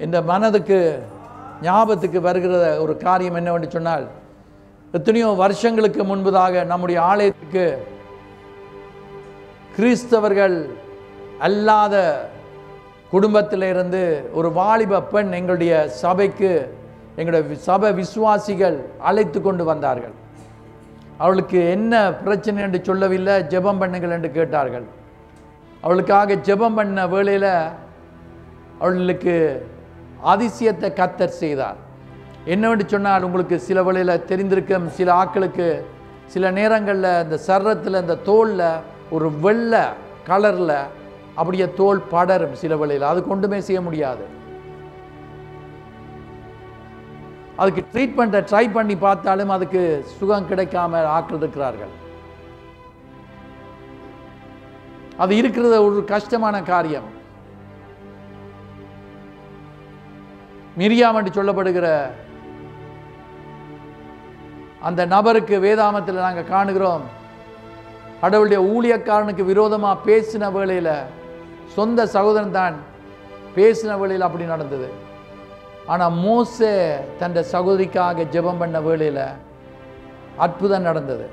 இந்த மனதுக்கு ஞாபகத்துக்கு வருகிற ஒரு காரியம் என்னவென்று சொன்னால், எத்தனையோ வருஷங்களுக்கு முன்பதாக நம்முடைய ஆலயத்துக்கு கிறிஸ்தவர்கள் அல்லாத குடும்பத்திலிருந்து ஒரு வாலிப பெண் எங்களுடைய சபைக்கு, எங்களுடைய சபை விசுவாசிகள் அழைத்து கொண்டு வந்தார்கள். அவளுக்கு என்ன பிரச்சனை என்று சொல்லவில்லை, ஜெபம் பண்ணுங்கள் என்று கேட்டார்கள். அவளுக்காக ஜெபம் பண்ண வேளையில் அவளுக்கு அதிசயத்தை கர்த்தர் செய்தார். என்னவென்று சொன்னால், உங்களுக்கு சில வேளையில் தெரிந்திருக்கும், சில ஆட்களுக்கு சில நேரங்களில் இந்த சர்ரத்தில் இந்த தோலில் ஒரு வெள்ளை கலரில் அப்படியே தோல் படரும். சில வேளையில் அது கொண்டுமே செய்ய முடியாது. அதுக்கு ட்ரீட்மெண்ட்டை ட்ரை பண்ணி பார்த்தாலும் அதுக்கு சுகம் கிடைக்காம ஆட்கள் இருக்கிறார்கள். அது இருக்கிறது ஒரு கஷ்டமான காரியம். மிரியாம் என்று சொல்லப்படுகிற அந்த நபருக்கு வேதாமத்தில் நாங்கள் காணுகிறோம், கடவுளுடைய ஊழியக்காரனுக்கு விரோதமாக பேசின வேளையில், சொந்த சகோதரன் தான் பேசின வேளையில் அப்படி நடந்தது. ஆனால் மோசே தன் சகோதரிக்காக ஜெபம் பண்ண வேளையில் அற்புதம் நடந்தது.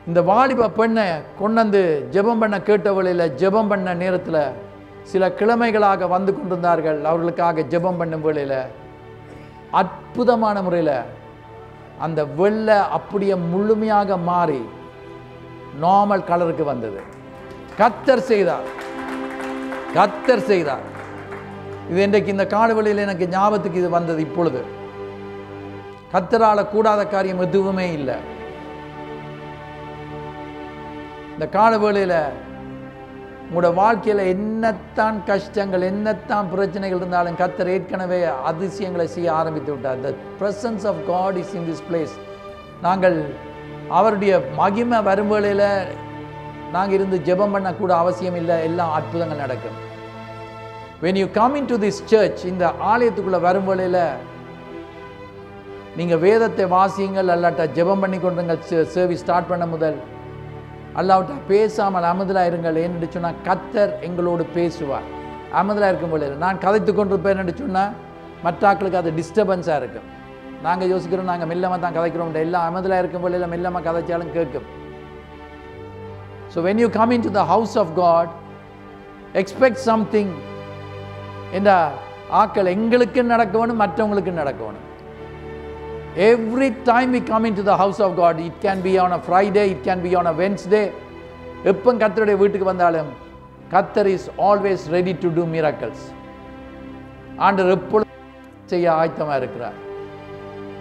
இந்த வாலிப பெண்ணை கொண்டு ஜெபம் பண்ண கேட்ட வேளையில், ஜெபம் பண்ண நேரத்தில் சில கிழமைகளாக வந்து கொண்டிருந்தார்கள். அவர்களுக்காக ஜெபம் பண்ணும் வேளையில் அற்புதமான முறையில் அந்த வெள்ளை அப்படியே முழுமையாக மாறி நார்மல் கலருக்கு வந்தது. கர்த்தர் செய்தார், கர்த்தர் செய்தார். இது இன்றைக்கு இந்த காலவெளியில் எனக்கு ஞாபகத்துக்கு இது வந்தது. இப்பொழுது கர்த்தரால கூடாத காரியம் எதுவுமே இல்லை. இந்த காலவேளையில் உங்களோட வாழ்க்கையில் என்னத்தான் கஷ்டங்கள், என்னத்தான் பிரச்சனைகள் இருந்தாலும் கர்த்தர் ஏற்கனவே அதிசயங்களை செய்ய ஆரம்பித்து விட்டார். The presence of God is in this place. நாங்கள் அவருடைய மகிமை வரும் வேளையில் நாங்கள் இருந்து ஜெபம் பண்ணக்கூட அவசியம் இல்லை, எல்லாம் அற்புதங்கள் நடக்கும். When you come into this church, இந்த ஆலயத்துக்குள்ளே வரும் வேளையில் நீங்கள் வேதத்தை வாசியுங்கள், அல்லாட்டா ஜெபம் பண்ணி கொண்டுங்கள். சர்வீஸ் ஸ்டார்ட் பண்ண முதல் அல்லாவிட்ட பேசாமல் அமைதலாக இருங்கள். என்று சொன்னால் கர்த்தர் எங்களோடு பேசுவார். அமைதலாக இருக்கும் வேளையில் நான் கதைத்து கொண்டிருப்பேன் என்று சொன்னால் மற்ற ஆட்களுக்கு அது டிஸ்டர்பன்ஸாக இருக்கும். நாங்கள் யோசிக்கிறோம், நாங்கள் மெல்லமாக தான் கதைக்கிறோம், எல்லாம் அமைதலாக இருக்கும் வேளையில் மெல்லமாக கதைச்சாலும் கேட்கும். So when you come into the house of God, expect something. இந்த ஆக்கள் எங்களுக்கு நடக்கணும், மற்றவங்களுக்கு நடக்கணும். Every time we come into the house of God, it can be on a Friday, it can be on a Wednesday. எப்போ கர்த்தருடைய வீட்டுக்கு வந்தாலும் கர்த்தர் is always ready to do miracles. ஆண்டவர் எப்பொழுதும் செய்ய ஆயத்தமாக இருக்கிறார்.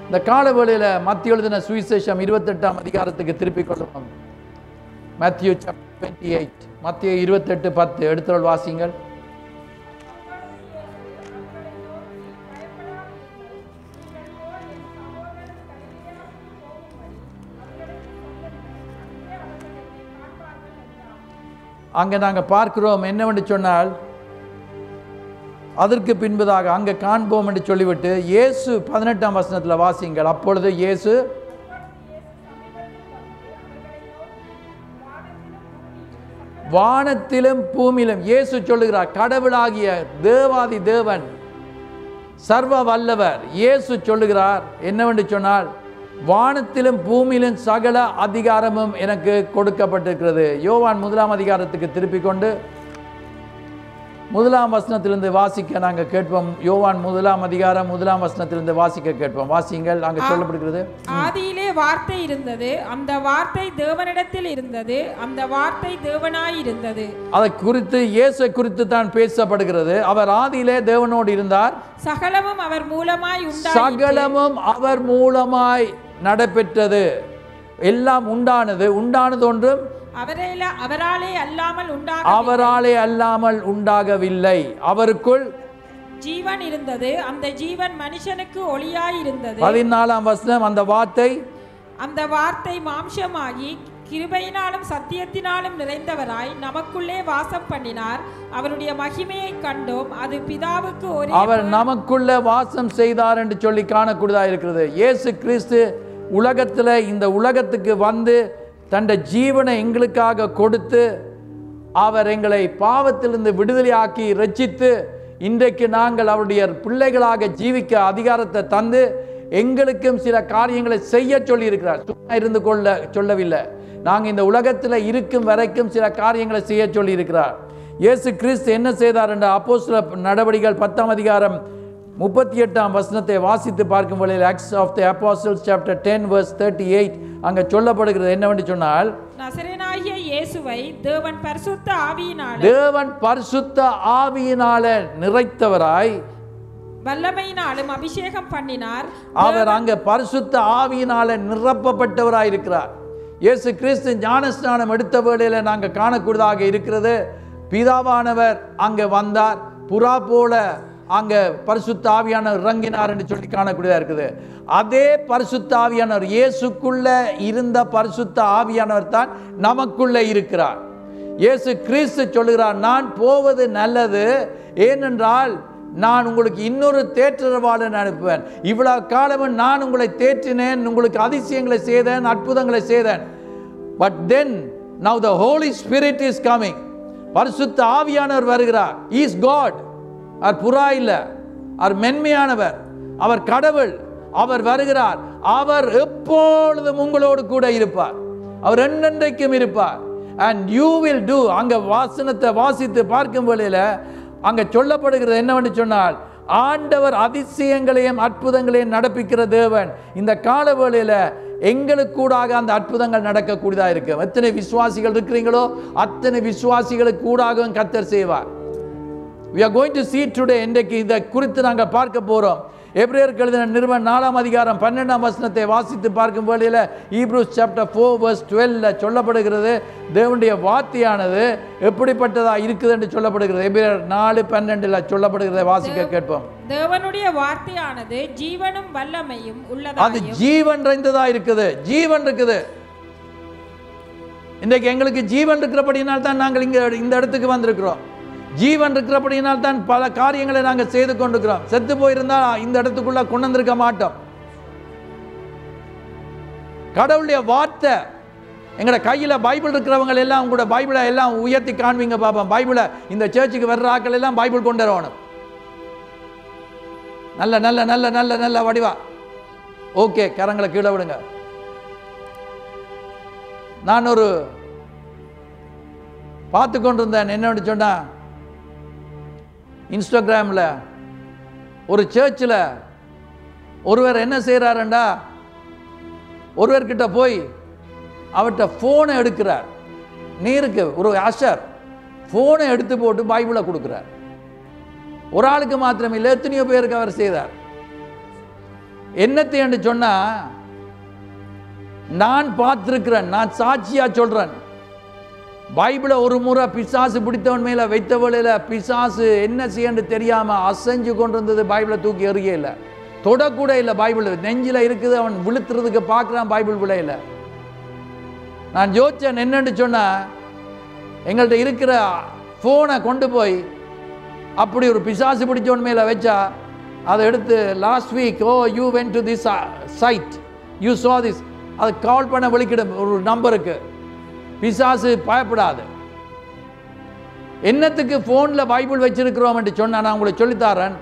இந்த காலவேளையில் மத்திய எழுதின சுவிசேஷம் 28ஆம் அதிகாரத்துக்கு திருப்பிக் கொள்ளுவோம். Matthew chapter 28, மத்திய 28:10 எடுத்துள்ள வாசிங்கள். அங்கே நாங்கள் பார்க்கிறோம் என்னவென்று சொன்னால், அதற்கு பின்பதாக அங்கே காண்போம் என்று சொல்லிவிட்டு இயேசு 18ஆம் வசனத்தில் வாசிங்கள். அப்பொழுது இயேசு வானத்திலும் பூமியிலும், இயேசு சொல்லுகிறார், கடவுளாகிய தேவாதி தேவன் சர்வ வல்லவர் இயேசு சொல்லுகிறார் என்னவென்று சொன்னால், வானத்திலும் பூமியிலும் சகல அதிகாரமும் எனக்கு கொடுக்கப்பட்டிருக்கிறது. யோவான் 1ஆம் அதிகாரத்துக்கு திருப்பிக் கொண்டு 1ஆம் வசனத்திலிருந்து வாசிக்க நாங்கள் கேட்போம். யோவான் 1ஆம் அதிகாரம் 1ஆம் வசனத்திலிருந்து வாசிக்க கேட்போம். வாசிங்கள். அங்கே சொல்லப்படுகிறது, ஆதியிலே வார்த்தை இருந்தது, அந்த வார்த்தை தேவனிடத்தில் இருந்தது, அந்த வார்த்தை தேவனாய் இருந்தது. அதை குறித்து இயேசு குறித்து தான் பேசப்படுகிறது. அவர் ஆதியிலே தேவனோடு இருந்தார், சகலமும் அவர் மூலமாய் உண்டாயிற்று, சகலமும் அவர் மூலமாய் நடைபெற்றது, எல்லாம் உண்டானது, உண்டானது ஒன்றும் அவராலே அல்லாமல் உண்டாகவில்லை. அவருக்குள் ஜீவன் இருந்தது, அந்த ஜீவன் மனுஷனுக்கு ஒளியாய் இருந்தது. 14ஆம் வசனம், அந்த வார்த்தை மாம்சமாகி கிருபையினாலும் சத்தியத்தினாலும் நிறைந்தவராய் நமக்குள்ளே வாசம் பண்ணினார். அவருடைய மகிமையை கண்டோம், அது பிதாவுக்கு ஒரே, அவர் நமக்குள்ள வாசம் செய்தார் என்று சொல்லி காணக்கூடியதாக இருக்கிறது. இயேசு கிறிஸ்து உலகத்தில் இந்த உலகத்துக்கு வந்து தன் ஜீவனை எங்களுக்காக கொடுத்து அவர் எங்களை பாவத்திலிருந்து விடுதலையாக்கி ரட்சித்து இன்றைக்கு நாங்கள் அவருடைய பிள்ளைகளாக ஜீவிக்க அதிகாரத்தை தந்து எங்களுக்கும் சில காரியங்களை செய்ய சொல்லி இருக்கிறார். சும்மா இருந்து கொள்ள சொல்லவில்லை. நாங்கள் இந்த உலகத்தில் இருக்கும் வரைக்கும் சில காரியங்களை செய்ய சொல்லி இருக்கிறார். இயேசு கிறிஸ்து என்ன செய்தார் என்ற அப்போஸ்தலர் நடவடிக்கைகள் 10ஆம் அதிகாரம் 38ஆம் வசனத்தை வாசித்து பார்க்கும் வேளையில் Acts of the Apostles chapter 10 verse 38 அங்கே சொல்லப்படுகிறது என்னவென்று சொன்னால், நசரேயனாகிய இயேசுவை தேவன் பரிசுத்த ஆவியினால நிறைத்தவராய் வல்லமையினாலும் அபிஷேகம் பண்ணினார். அவர் அங்கே பரிசுத்த ஆவியினால நிரப்பப்பட்டவராய் இருக்கிறார். இயேசு கிறிஸ்து ஞானஸ்நானம் எடுத்த வேளையில் நாங்கள் காணக்கூடியதாக இருக்கிறது. பிதாவானவர் அங்கே வந்தார், புறா போல அங்கே பரிசுத்த ஆவியானவர் இறங்கினார் என்று சொல்லி காணக்கூடியதாக இருக்குது. அதே பரிசுத்த ஆவியானவர், இயேசுக்குள்ள இருந்த பரிசுத்த ஆவியானவர் தான் நமக்குள்ள இருக்கிறார். இயேசு கிறிஸ்து சொல்லுகிறார், நான் போவது நல்லது, ஏனென்றால் நான் உங்களுக்கு இன்னொரு தேற்றரவாளன் அனுப்புவேன். இவ்வளவு காலமும் நான் உங்களை தேற்றினேன், உங்களுக்கு அதிசயங்களை செய்தேன், அற்புதங்களை செய்தேன். But then now the Holy Spirit is coming. பரிசுத்த ஆவியானவர் வருகிறார். He is God. அவர் புறா இல்லை, அவர் மென்மையானவர், அவர் கடவுள். அவர் வருகிறார். அவர் எப்பொழுதும் உங்களோடு கூட இருப்பார். அவர் என்னென்றைக்கும் இருப்பார். and you will do. அங்க வாசனத்தை வாசித்து பார்க்கும் வேளையில அங்க சொல்லப்படுகிறது என்னவென்று சொன்னால், ஆண்டவர் அதிசயங்களையும் அற்புதங்களையும் நடப்பிக்கிற தேவன். இந்த கால வேளையில எங்களுக்கு கூடாக அந்த அற்புதங்கள் நடக்கக்கூடியதா இருக்கு. எத்தனை விசுவாசிகள் இருக்கிறீங்களோ அத்தனை விசுவாசிகளுக்கு கூடாகவும் கர்த்தர் செய்வார். We are going to see today. இன்றைக்கு இதை குறித்து நாங்கள் பார்க்க போறோம். எபிரேயருக்கு எழுதின நிருபம் 4ஆம் அதிகாரம் 12ஆம் வசனத்தை வாசித்து பார்க்கும் வேளையில Hebrews chapter 4 verse 12 சொல்லப்படுகிறது, தேவனுடைய வார்த்தையானது எப்படிப்பட்டதா இருக்குது என்று சொல்லப்படுகிறது. எபிரேயர் 4:12 சொல்லப்படுகிறதை வாசிக்க கேட்போம். தேவனுடைய வார்த்தையானது ஜீவனும் வல்லமையும் உள்ளதா, அது ஜீவன் நிறைந்ததா இருக்குது. ஜீவன் இருக்குது. இன்றைக்கு எங்களுக்கு ஜீவன் இருக்கிறபடியினால் தான் நாங்கள் இந்த இடத்துக்கு வந்திருக்கிறோம். ஜீவன் இருக்கிறபடியினால் தான் பல காரியங்களை நாங்கள் செய்து கொண்டிருக்கிறோம். செத்து போயிருந்தால் இந்த இடத்துக்குள்ள கொண்டு வந்திருக்க மாட்டோம். கடவுளுடைய வார்த்தை எங்களோட கையில் பைபிள் இருக்கிறவங்க எல்லாம் கூட பைபிளை எல்லாம் உயர்த்தி காண்பீங்க பாப்போம். பைபிளை இந்த சர்ச்சுக்கு வர்ற ஆக்கள் எல்லாம் பைபிள் கொண்டு வரணும். நல்ல நல்ல நல்ல நல்ல நல்ல வடிவா. ஓகே, கரங்களை கீழே விடுங்க. நான் ஒரு பார்த்து கொண்டிருந்தேன். என்னன்னு சொன்னா, இன்ஸ்டாகிராமில் ஒரு சர்ச்சில் ஒருவர் என்ன செய்கிறாருண்டா, ஒருவர்கிட்ட போய் அவர்கிட்ட ஃபோனை எடுக்கிறார். நீருக்கு ஒரு அஷர் ஃபோனை எடுத்து போட்டு பைபிளை கொடுக்குறார். ஒரு ஆளுக்கு மாத்திரம் இல்லை, எத்தனையோ பேருக்கு அவர் செய்தார். என்னத்தை என்று சொன்னால், நான் பார்த்திருக்கிறேன், நான் சாட்சியா சொல்றேன். பைபிளை ஒரு முறை பிசாசு பிடித்தவன் மேல வைத்த வேளையில பிசாசு என்ன செய்யன்னு தெரியாம அசைஞ்சு கொண்டிருந்தது. பைபிளை தூக்கி எறிய இல்லை, தொடக்கூட இல்லை. பைபிள் நெஞ்சில இருக்குது, அவன் விழுத்துறதுக்கு பார்க்குறான், பைபிள் விளையில. நான் யோசிச்சேன் என்னன்னு சொன்னா, எங்கள்கிட்ட இருக்கிற ஃபோனை கொண்டு போய் அப்படி ஒரு பிசாசு பிடிச்சவன் மேல வச்சா, அதை எடுத்து last week, oh you went to this side, you saw this, அது கால் பண்ண விളിக்கிடும் ஒரு நம்பருக்கு. பிசாசு பயப்படாது. என்னத்துக்கு ஃபோனில் பைபிள் வச்சிருக்கிறோம் என்று சொன்னால், நான் உங்களுக்கு சொல்லித்தாரேன்.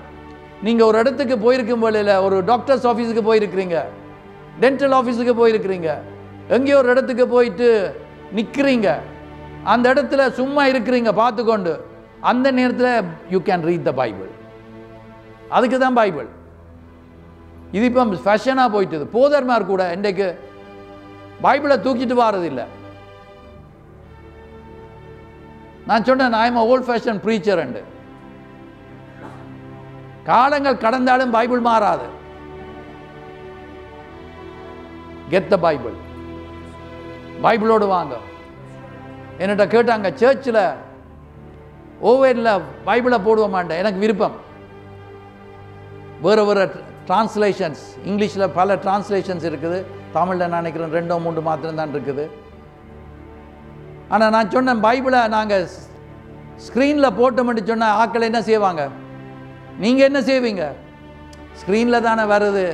நீங்கள் ஒரு இடத்துக்கு போயிருக்கும் வேளையில், ஒரு டாக்டர்ஸ் ஆஃபீஸுக்கு போயிருக்கிறீங்க, டென்டல் ஆஃபீஸுக்கு போயிருக்கிறீங்க, எங்கேயோ ஒரு இடத்துக்கு போயிட்டு நிற்கிறீங்க. அந்த இடத்துல சும்மா இருக்கிறீங்க பார்த்துக்கொண்டு, அந்த நேரத்தில் you can read the Bible. அதுக்கு தான் பைபிள். இது இப்போ ஃபேஷனாக போயிட்டுது. போதர்மார் கூட இன்றைக்கு பைபிளை தூக்கிட்டு வாரதில்லை. நான் சொன்னேன், I am volt fashion preacher என்று. காலங்கள் கடந்தாலும் பைபிள் மாறாது. Get the Bible. பைபிளோடு வாங்க. என்னட்ட கேட்டாங்க, சர்ச்சில் ஓவரில் பைபிளை போடுவ மாட்டேன், எனக்கு விருப்பம். வேறு வேறு டிரான்ஸ்லேஷன்ஸ், இங்கிலீஷில் பல டிரான்ஸ்லேஷன்ஸ் இருக்குது, தமிழில் நான் நினைக்கிறேன் 2-3 மாத்திரம்தான் இருக்குது. ஆனால் நான் சொன்னேன், பைபிளை நாங்கள் ஸ்க்ரீனில் போட்டோம்னு சொன்னால் ஆக்கள் என்ன செய்வாங்க? நீங்கள் என்ன செய்வீங்க? ஸ்க்ரீனில் தானே வருது,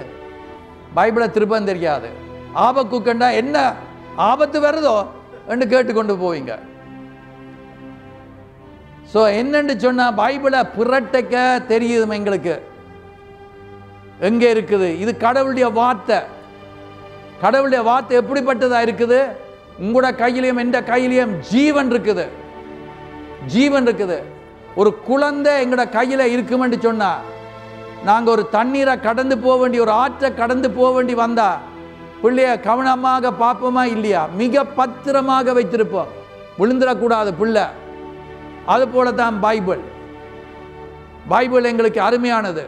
பைபிளை திருப்பம் தெரியாது. ஆபக்குக்கண்டா என்ன ஆபத்து வருதோ என்று கேட்டுக்கொண்டு போவீங்க. ஸோ என்னன்னு சொன்னா பைபிளை புரட்டைக்க தெரியுது எங்களுக்கு எங்கே இருக்குது. இது கடவுளுடைய வார்த்தை. கடவுளுடைய வார்த்தை எப்படிப்பட்டதா இருக்குது? உங்களோட கையிலையும் எந்த கையிலையும் ஜீவன் இருக்குது, ஜீவன் இருக்குது. ஒரு குழந்தை எங்களோட கையில இருக்குமென்று சொன்னா, நாங்க ஒரு தண்ணீரை கடந்து போக வேண்டி, ஒரு ஆற்றை கடந்து போக வேண்டி வந்தா பிள்ளைய கவனமாக பார்ப்போமா இல்லையா? மிக பத்திரமாக வைத்திருப்போம், விழுந்துடக்கூடாது பிள்ளை. அது போலதான் பைபிள். பைபிள் எங்களுக்கு அருமையானது.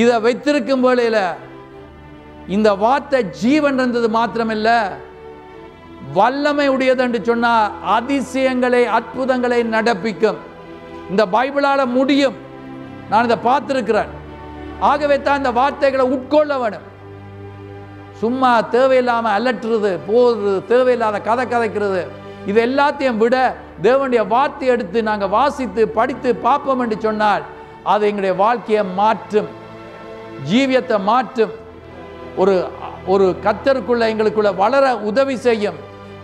இதை வைத்திருக்கும் வேளையில இந்த வார்த்தை ஜீவன் இருந்தது மாத்திரமில்ல, வல்லமை உடையது என்று சொன்னா அதிசயங்களை அற்புதங்களை நடப்பிக்கும். இந்த பைபிளால முடியும். நான் இதை பார்த்திருக்கிறேன். ஆகவே தான் இந்த வார்த்தைகளை உட்கொள்ள வேணும். சும்மா தேவையில்லாம அலட்டுறது, போறது, தேவையில்லாத கதை கதைக்கிறது, இது எல்லாத்தையும் விட தேவனுடைய வார்த்தையை எடுத்து நாங்கள் வாசித்து படித்து பார்ப்போம் என்று சொன்னால் அது எங்களுடைய வாழ்க்கையை மாற்றும், ஜீவியத்தை மாற்றும். ஒரு கர்த்தருக்குள்ள எங்களுக்குள்ள வளர உதவி செய்யும்.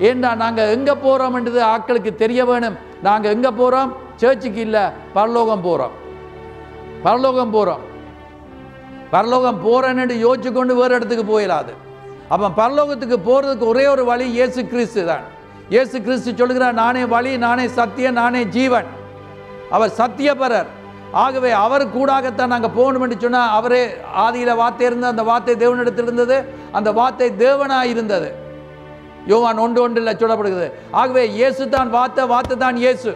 ஏன்னா நாங்கள் எங்கே போகிறோம்ன்றது ஆட்களுக்கு தெரிய வேணும். நாங்கள் எங்கே போகிறோம்? சர்ச்சுக்கு இல்லை, பரலோகம் போகிறோம். பரலோகம் போகிறோம். பரலோகம் போகிறேன்னு யோசிச்சு கொண்டு வேறு இடத்துக்கு போயிடாது. அப்போ பரலோகத்துக்கு போகிறதுக்கு ஒரே ஒரு வழி இயேசு கிறிஸ்து தான். இயேசு கிறிஸ்து சொல்கிறார், நானே வழி, நானே சத்தியம், நானே ஜீவன். அவர் சத்தியபரர். ஆகவே அவர் கூடாகத்தான் நாங்கள் போகணும் என்று சொன்னால், அவரே ஆதியில் வார்த்தை இருந்தது, அந்த வார்த்தை தேவனிடத்தில் இருந்தது, அந்த வார்த்தை தேவனாக இருந்தது. யோவான் 1:1 சொல்லப்படுகிறது. ஆகவே இயேசு தான் வார்த்தை, வார்த்தை தான் இயேசு.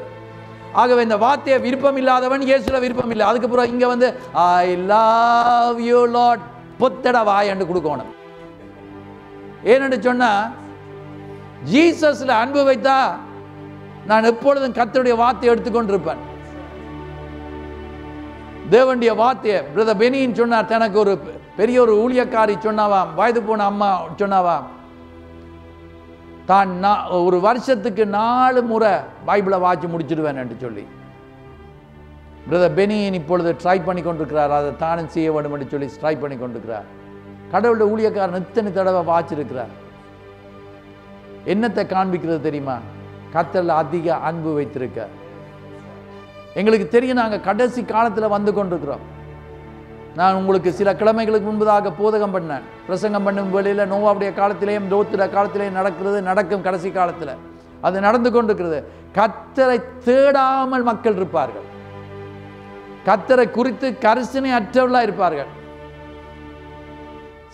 ஆகவே இந்த வார்த்தையை விருப்பம் இல்லாதவன் இயேசுல விருப்பம் இல்லை. அதுக்கப்புறம் இங்கே வந்து ஐ லவ் யூ லார்ட் பொத்தட வாய் என்று கொடுக்கணும். ஏனென்று சொன்னால் ஜீசஸ்ல அன்பு வைத்தா நான் எப்பொழுதும் கர்த்தருடைய வார்த்தையை எடுத்துக்கொண்டிருப்பேன். தேவனுடைய வார்த்தையை பிரதர் பெனியின் சொன்னார். தனக்கு ஒரு பெரிய ஒரு ஊழியக்காரி சொன்னாவாம், வயது போன அம்மா சொன்னாவாம், தான் ஒரு வருஷத்துக்கு 4 முறை பைபிளை வாட்சி முடிச்சிடுவேன் என்று சொல்லி. பிரதர் பெனியின் இப்பொழுது ட்ரை பண்ணி கொண்டிருக்கிறார். அதை தானும் செய்ய வேண்டும் என்று சொல்லி ட்ரை பண்ணி கொண்டிருக்கிறார். கடவுளுடைய ஊழியக்காரன் இத்தனை தடவை வாச்சிருக்கிறார். என்னத்தை காண்பிக்கிறது தெரியுமா? கர்த்தர்ல அதிக அன்பு வைத்திருக்க. எங்களுக்கு தெரியும், நாங்கள் கடைசி காலத்தில் வந்து கொண்டிருக்கிறோம். நான் உங்களுக்கு சில கிழமைகளுக்கு முன்பதாக போதகம் பண்ணேன். பிரசங்கம் பண்ணும் வேளையில் நோவாவுடைய காலத்திலேயும் லோத்துடைய காலத்திலேயும் நடக்கும். கடைசி காலத்தில் அது நடந்து கொண்டிருக்கிறது. கர்த்தரை தேடாமல் மக்கள் இருப்பார்கள். கர்த்தரை குறித்து கரிசனை அற்றவர்களாக இருப்பார்கள்.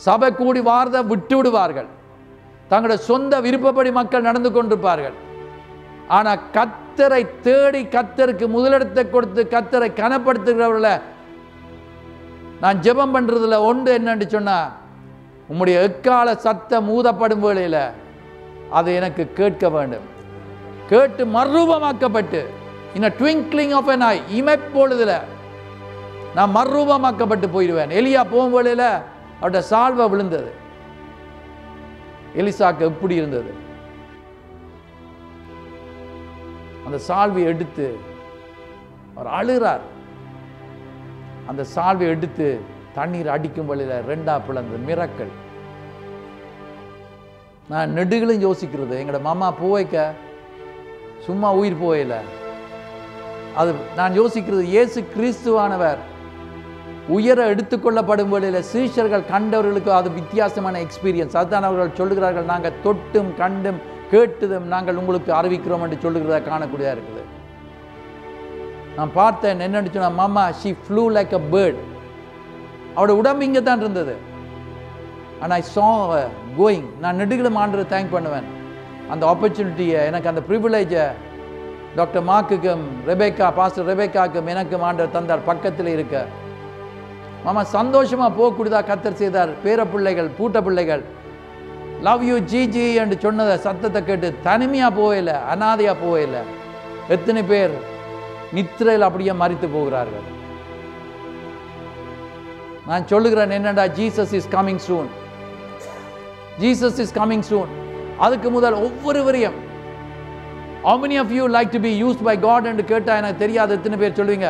சபை கூடி வார்த்தை விட்டு விடுவார்கள். தங்களுடைய சொந்த விருப்பப்படி மக்கள் நடந்து கொண்டிருப்பார்கள். ஆனால் கர்த்தரை தேடி கர்த்தருக்கு முதலிடத்தை கொடுத்து கர்த்தரை கனப்படுத்துகிறவர்களை நான் ஜெபம் பண்றதுல ஒன்று என்னன்னு சொன்னா, உம்முடைய எக்கால சத்தம் ஊதப்படும் வேளையில அது எனக்கு கேட்க வேண்டும். கேட்டு மறுரூபமாக்கப்பட்டு in a twinkling of an eye, இமைப்பொழுதுல நான் மறுரூபமாக்கப்பட்டு போயிடுவேன். எலியா போகும் வேளையில அவருடைய சால்வை விழுந்தது. எலிசாக்கு எப்படி இருந்தது? அந்த சால்வை எடுத்து அவர் அழுகிறார். அந்த சால்வை எடுத்து தண்ணீர் அடிக்கும் வழியில 2ஆ பிளந்து மிரக்கல். நான் நெடுகளும் யோசிக்கிறது, எங்களோட மாமா போவைக்க சும்மா உயிர் போயில. அது நான் யோசிக்கிறது, இயேசு கிறிஸ்துவானவர் உயர எடுத்துக்கொள்ளப்படும் வழியில சீஷர்கள் கண்டவர்களுக்கு அது வித்தியாசமான எக்ஸ்பீரியன்ஸ். அதுதான் அவர்கள் சொல்லுகிறார்கள், நாங்கள் தொட்டும் கண்டும் கேட்டதும் நாங்கள் உங்களுக்கு அறிவிக்கிறோம் என்று சொல்லுகிறத காணக்கூடியதா இருக்குது. நான் பார்த்தேன், என்னன்னு சொன்னா, மாமா she flew like a bird. அவரோட உடம்பு இங்கே தான் இருந்தது. and I saw her going. நான் நெடுகளும் ஆண்டவரை தேங்க் பண்ணுவேன். அந்த ஆப்பர்ச்சுனிட்டியை, எனக்கு அந்த ப்ரிவிலேஜை டாக்டர் மார்க்குக்கும் ரெபேக்கா, பாஸ்டர் ரெபேக்காக்கும் எனக்கும் ஆண்டவர் தந்தார். பக்கத்தில் இருக்க மாமா சந்தோஷமா போகக்கூடியதா கர்த்தர் செய்தார். பேர பிள்ளைகள், பூட்ட பிள்ளைகள் லவ் யூ ஜிஜி என்று சொன்னதை சத்தத்தை கேட்டு தனிமையா போகல, அனாதையா போகல. எத்தனை பேர் நித்திரையில் அப்படியே மரித்து போகிறார்கள். நான் சொல்லுகிறேன் என்னடா, Jesus is coming soon. Jesus is coming soon. அதுக்கு முதல் ஒவ்வொருவரையும் how many of you like to be used by God என்று கேட்டா எனக்கு தெரியாது எத்தனை பேர் சொல்லுவீங்க.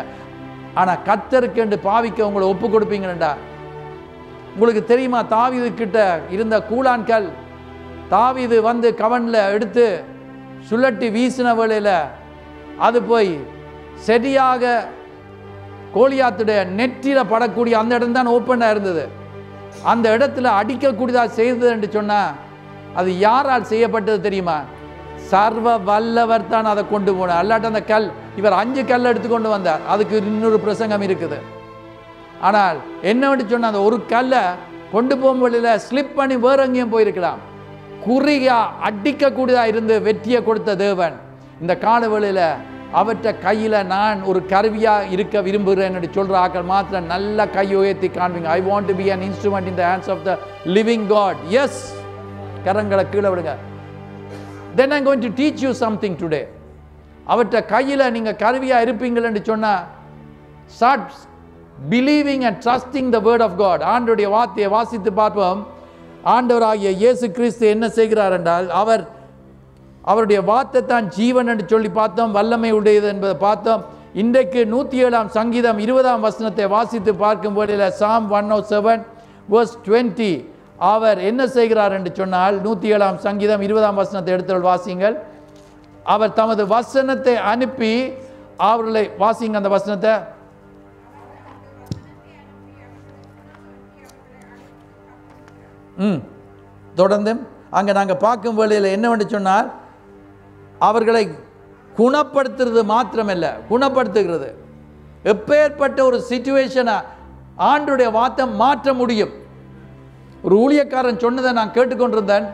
ஆனா கர்த்தருக்கு என்று பாவிக்க உங்களை ஒப்பு கொடுப்பீங்கடா. உங்களுக்கு தெரியுமா, தாவீது கிட்ட இருந்த கூழான்கள் தாவீது வந்து கவன்ல எடுத்து சுழட்டி வீசின வேளையில அது போய் சரியாக கோலியாத்துடைய நெற்றில படக்கூடிய அந்த இடம் தான் ஓப்பனாக இருந்தது. அந்த இடத்துல அடிக்கக்கூடியதாக செய்தது என்று சொன்னால் அது யாரால் செய்யப்பட்டது தெரியுமா? சர்வ வல்லவர் தான் அதை கொண்டு போனார். அல்லாட்ட அந்த கல், இவர் 5 கல் எடுத்து கொண்டு வந்தார். அதுக்கு இன்னொரு பிரசங்கம் இருக்குது. ஆனால் என்னவென்று சொன்னால் அந்த ஒரு கல்லை கொண்டு போகும்போது ஸ்லிப் பண்ணி வேற எங்கேயும் போயிருக்கலாம். குறியா அடிக்கக்கூடியதாக இருந்து வெற்றியை கொடுத்த தேவன் இந்த காலவேளையில் அவற்றை கையில் நான் ஒரு கருவியாக இருக்க விரும்புகிறேன் என்று சொல்கிற ஆக்கள் மாத்திரம் நல்ல கை உயர்த்தி காண்பீங்க. I want to be an instrument in the hands of the living God. Yes, கரங்களை கீழே விடுங்க. Then I'm going to teach you something today. அவற்றை கையில் நீங்கள் கருவியாக இருப்பீங்கள் என்று சொன்னால் start believing and trusting the word of God. ஆண்டவருடைய வார்த்தையை வாசித்து பார்ப்போம். ஆண்டவராகிய இயேசு கிறிஸ்து என்ன செய்கிறார் என்றால் அவருடைய வார்த்தை தான் ஜீவன் என்று சொல்லி பார்த்தோம், வல்லமை உடையது என்பதை பார்த்தோம். இன்றைக்கு 107 சங்கீதம் 20 வசனத்தை வாசித்து பார்க்கும் போதில் Psalm 107 verse 20 அவர் என்ன செய்கிறார் என்று சொன்னால் 107 சங்கீதம் 20 வசனத்தை எடுத்து வாசிங்கள். அவர் தமது வசனத்தை அனுப்பி அவர்களை வாசிங்க. அந்த வசனத்தை தொடர்ந்து அங்கே நாங்கள் பார்க்கும் வேளையில் என்னவென்று சொன்னால் அவர்களை குணப்படுத்துறது மாத்திரமல்ல, குணப்படுத்துகிறது. எப்பேற்பட்ட ஒரு சிச்சுவேஷனை ஆண்டுடைய வார்த்தை மாற்ற முடியும். ஒரு ஊழியக்காரன் சொன்னதை நான் கேட்டுக்கொண்டிருந்தேன்.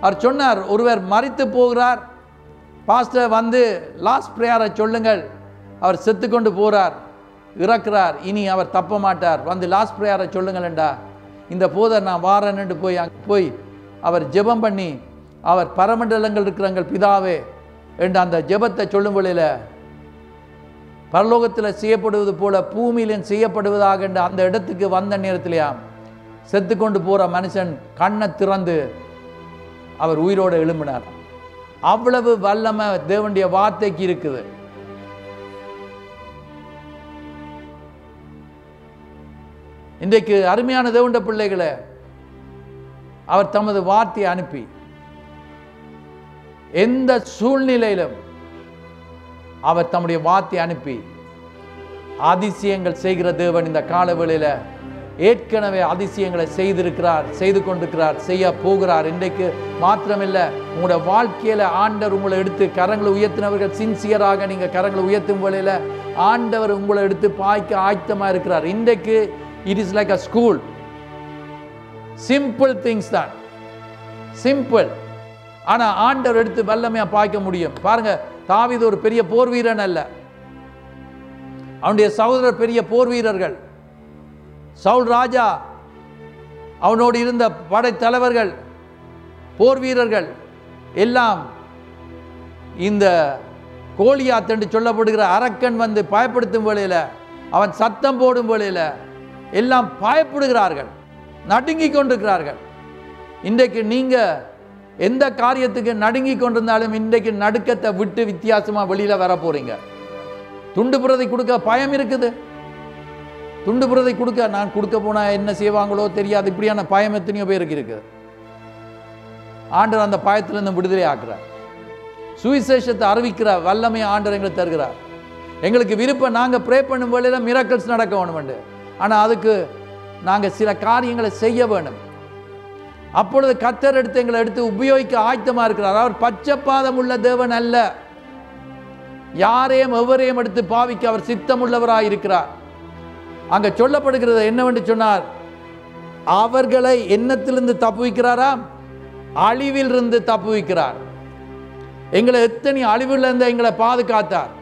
அவர் சொன்னார், ஒருவர் மரித்து போகிறார், பாஸ்டர் வந்து லாஸ்ட் பிரேயரை சொல்லுங்கள், அவர் செத்து கொண்டு போகிறார், இறக்கிறார், இனி அவர் தப்ப மாட்டார், வந்து லாஸ்ட் பிரேயரை சொல்லுங்கள் என்றா. இந்த போதர் நான் வாரன்னு போய் அவர் ஜெபம் பண்ணி அவர் பரமண்டலங்கள் இருக்கிறங்கள் பிதாவே என்று அந்த ஜெபத்தை சொல்லும் வேளையில் பரலோகத்தில் செய்யப்படுவது போல பூமியிலும் செய்யப்படுவதாக என்று அந்த இடத்துக்கு வந்த நேரத்திலேயாம் செத்து கொண்டு போகிற மனுஷன் கண்ணை திறந்து அவர் உயிரோடு எழும்பினார். அவ்வளவு வல்லமை தேவனுடைய வார்த்தைக்கு இருக்குது. இன்றைக்கு அருமையான தேவனுடைய பிள்ளைகளை அவர் தமது வார்த்தையை அனுப்பி எந்த சூழ்நிலையிலும் அவர் தம்முடைய வார்த்தையை அனுப்பி அதிசயங்கள் செய்கிற தேவன் இந்த காலவேளையில் ஏற்கனவே அதிசயங்களை செய்திருக்கிறார், செய்து கொண்டிருக்கிறார், செய்ய போகிறார். இன்றைக்கு மாத்திரமில்லை, உங்களோட வாழ்க்கையில் ஆண்டவர் உங்களை எடுத்து கரங்களை உயர்த்தினவர்கள் சின்சியராக நீங்கள் கரங்களை உயர்த்தும் வேளையில் ஆண்டவர் உங்களை எடுத்து பாய்க்க ஆயத்தமாக இருக்கிறார். இன்றைக்கு it is like a school. simple things தான், சிம்பிள். ஆனால் ஆண்டவர் எடுத்து வல்லமையாக பார்க்க முடியும். பாருங்க, தாவீது ஒரு பெரிய போர் வீரன் அல்ல, அவனுடைய சகோதரர் பெரிய போர் வீரர்கள். சவுல் ராஜா, அவனோடு இருந்த படை தலைவர்கள், போர் வீரர்கள் எல்லாம் இந்த கோலியாத் என்று சொல்லப்படுகிற அரக்கன் வந்து பயப்படுத்தும் வேளையில், அவன் சத்தம் போடும் வேளையில் எல்லாம் பயப்படுகிறார்கள், நடுங்கி கொண்டிருக்கிறார்கள். இன்றைக்கு நீங்கள் எந்த காரியத்துக்கு நடுங்கி கொண்டிருந்தாலும் இன்றைக்கு நடுக்கத்தை விட்டு வித்தியாசமாக வெளியில் வர போகிறீங்க. துண்டு பிரதை கொடுக்க பயம் இருக்குது. துண்டு பிரதை கொடுக்க நான் கொடுக்க போனால் என்ன செய்வாங்களோ தெரியாது, இப்படியான பயம் எத்தனையோ பேருக்கு இருக்குது. ஆண்டவர் அந்த பயத்திலிருந்து விடுதலை ஆக்குறார். சுவிசேஷத்தை அறிவிக்கிற வல்லமையை ஆண்டவர் எங்களுக்கு தருகிறார். எங்களுக்கு விருப்பம், நாங்கள் ப்ரே பண்ணும் வேளையில் மிராக்கிள்ஸ் நடக்க வேணுமெண்டு. ஆனால் அதுக்கு நாங்கள் சில காரியங்களை செய்ய வேணும். அப்பொழுது கர்த்தர் எடுத்து எங்களை எடுத்து உபயோகிக்க ஆயத்தமாக இருக்கிறார். அவர் பச்சைப்பாதம் உள்ள தேவன் அல்ல, யாரையும் எவரையும் எடுத்து பாவிக்க அவர் சித்தமுள்ளவராக இருக்கிறார். அங்கே சொல்லப்படுகிறது என்னவென்று சொன்னார், அவர்களை என்னத்திலிருந்து தப்புவிக்கிறாரா? அழிவிலிருந்து தப்புவிக்கிறார். எங்களை எத்தனை அழிவிலிருந்து எங்களை பாதுகாத்தார்.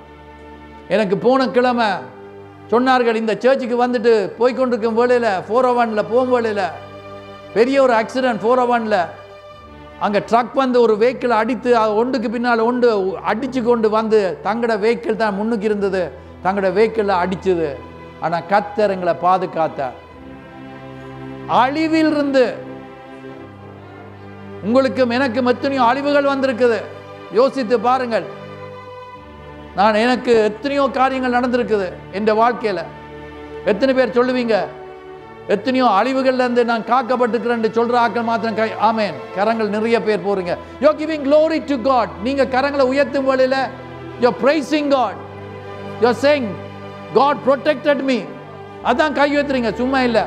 எனக்கு போன கிழமை சொன்னார்கள், இந்த சர்ச்சுக்கு வந்துட்டு போய்கொண்டிருக்கும் வேளையில் 401 போகும் வேளையில் பெரிய ஒரு ஆக்சிடென்ட். 401 அங்கே ட்ரக் வந்து ஒரு வெஹிக்கிள் அடித்து ஒன்றுக்கு பின்னால் ஒன்று அடித்து கொண்டு வந்து தங்களோட வெஹிக்கிள் தான் முன்னுக்கு இருந்தது, தங்களோட வெஹிக்கிளில் அடிச்சது. ஆனால் கர்த்தர் எங்களை பாதுகாத்தார். அழிவில் இருந்து உங்களுக்கும் எனக்கும் எத்தனையோ அழிவுகள் வந்திருக்குது. யோசித்து பாருங்கள். எனக்கு எத்தனையோ காரியங்கள் நடந்திருக்குது என் வாழ்க்கையில். எத்தனை பேர் சொல்லுவீங்க, எத்தனையோ அழிவுகள்ல இருந்து நான் காக்கப்பட்டிருக்கிறேன் சொல்ற ஆக்கள் மாத்திரம் கை ஆமேன் கரங்கள் நிறைய பேர் போறீங்க. You are giving glory to God. நீங்க கரங்களை உயர்த்தும் வேளையில you are praising God. You are saying God protected me. அதான் கை வைத்துறீங்க, சும்மா இல்லை.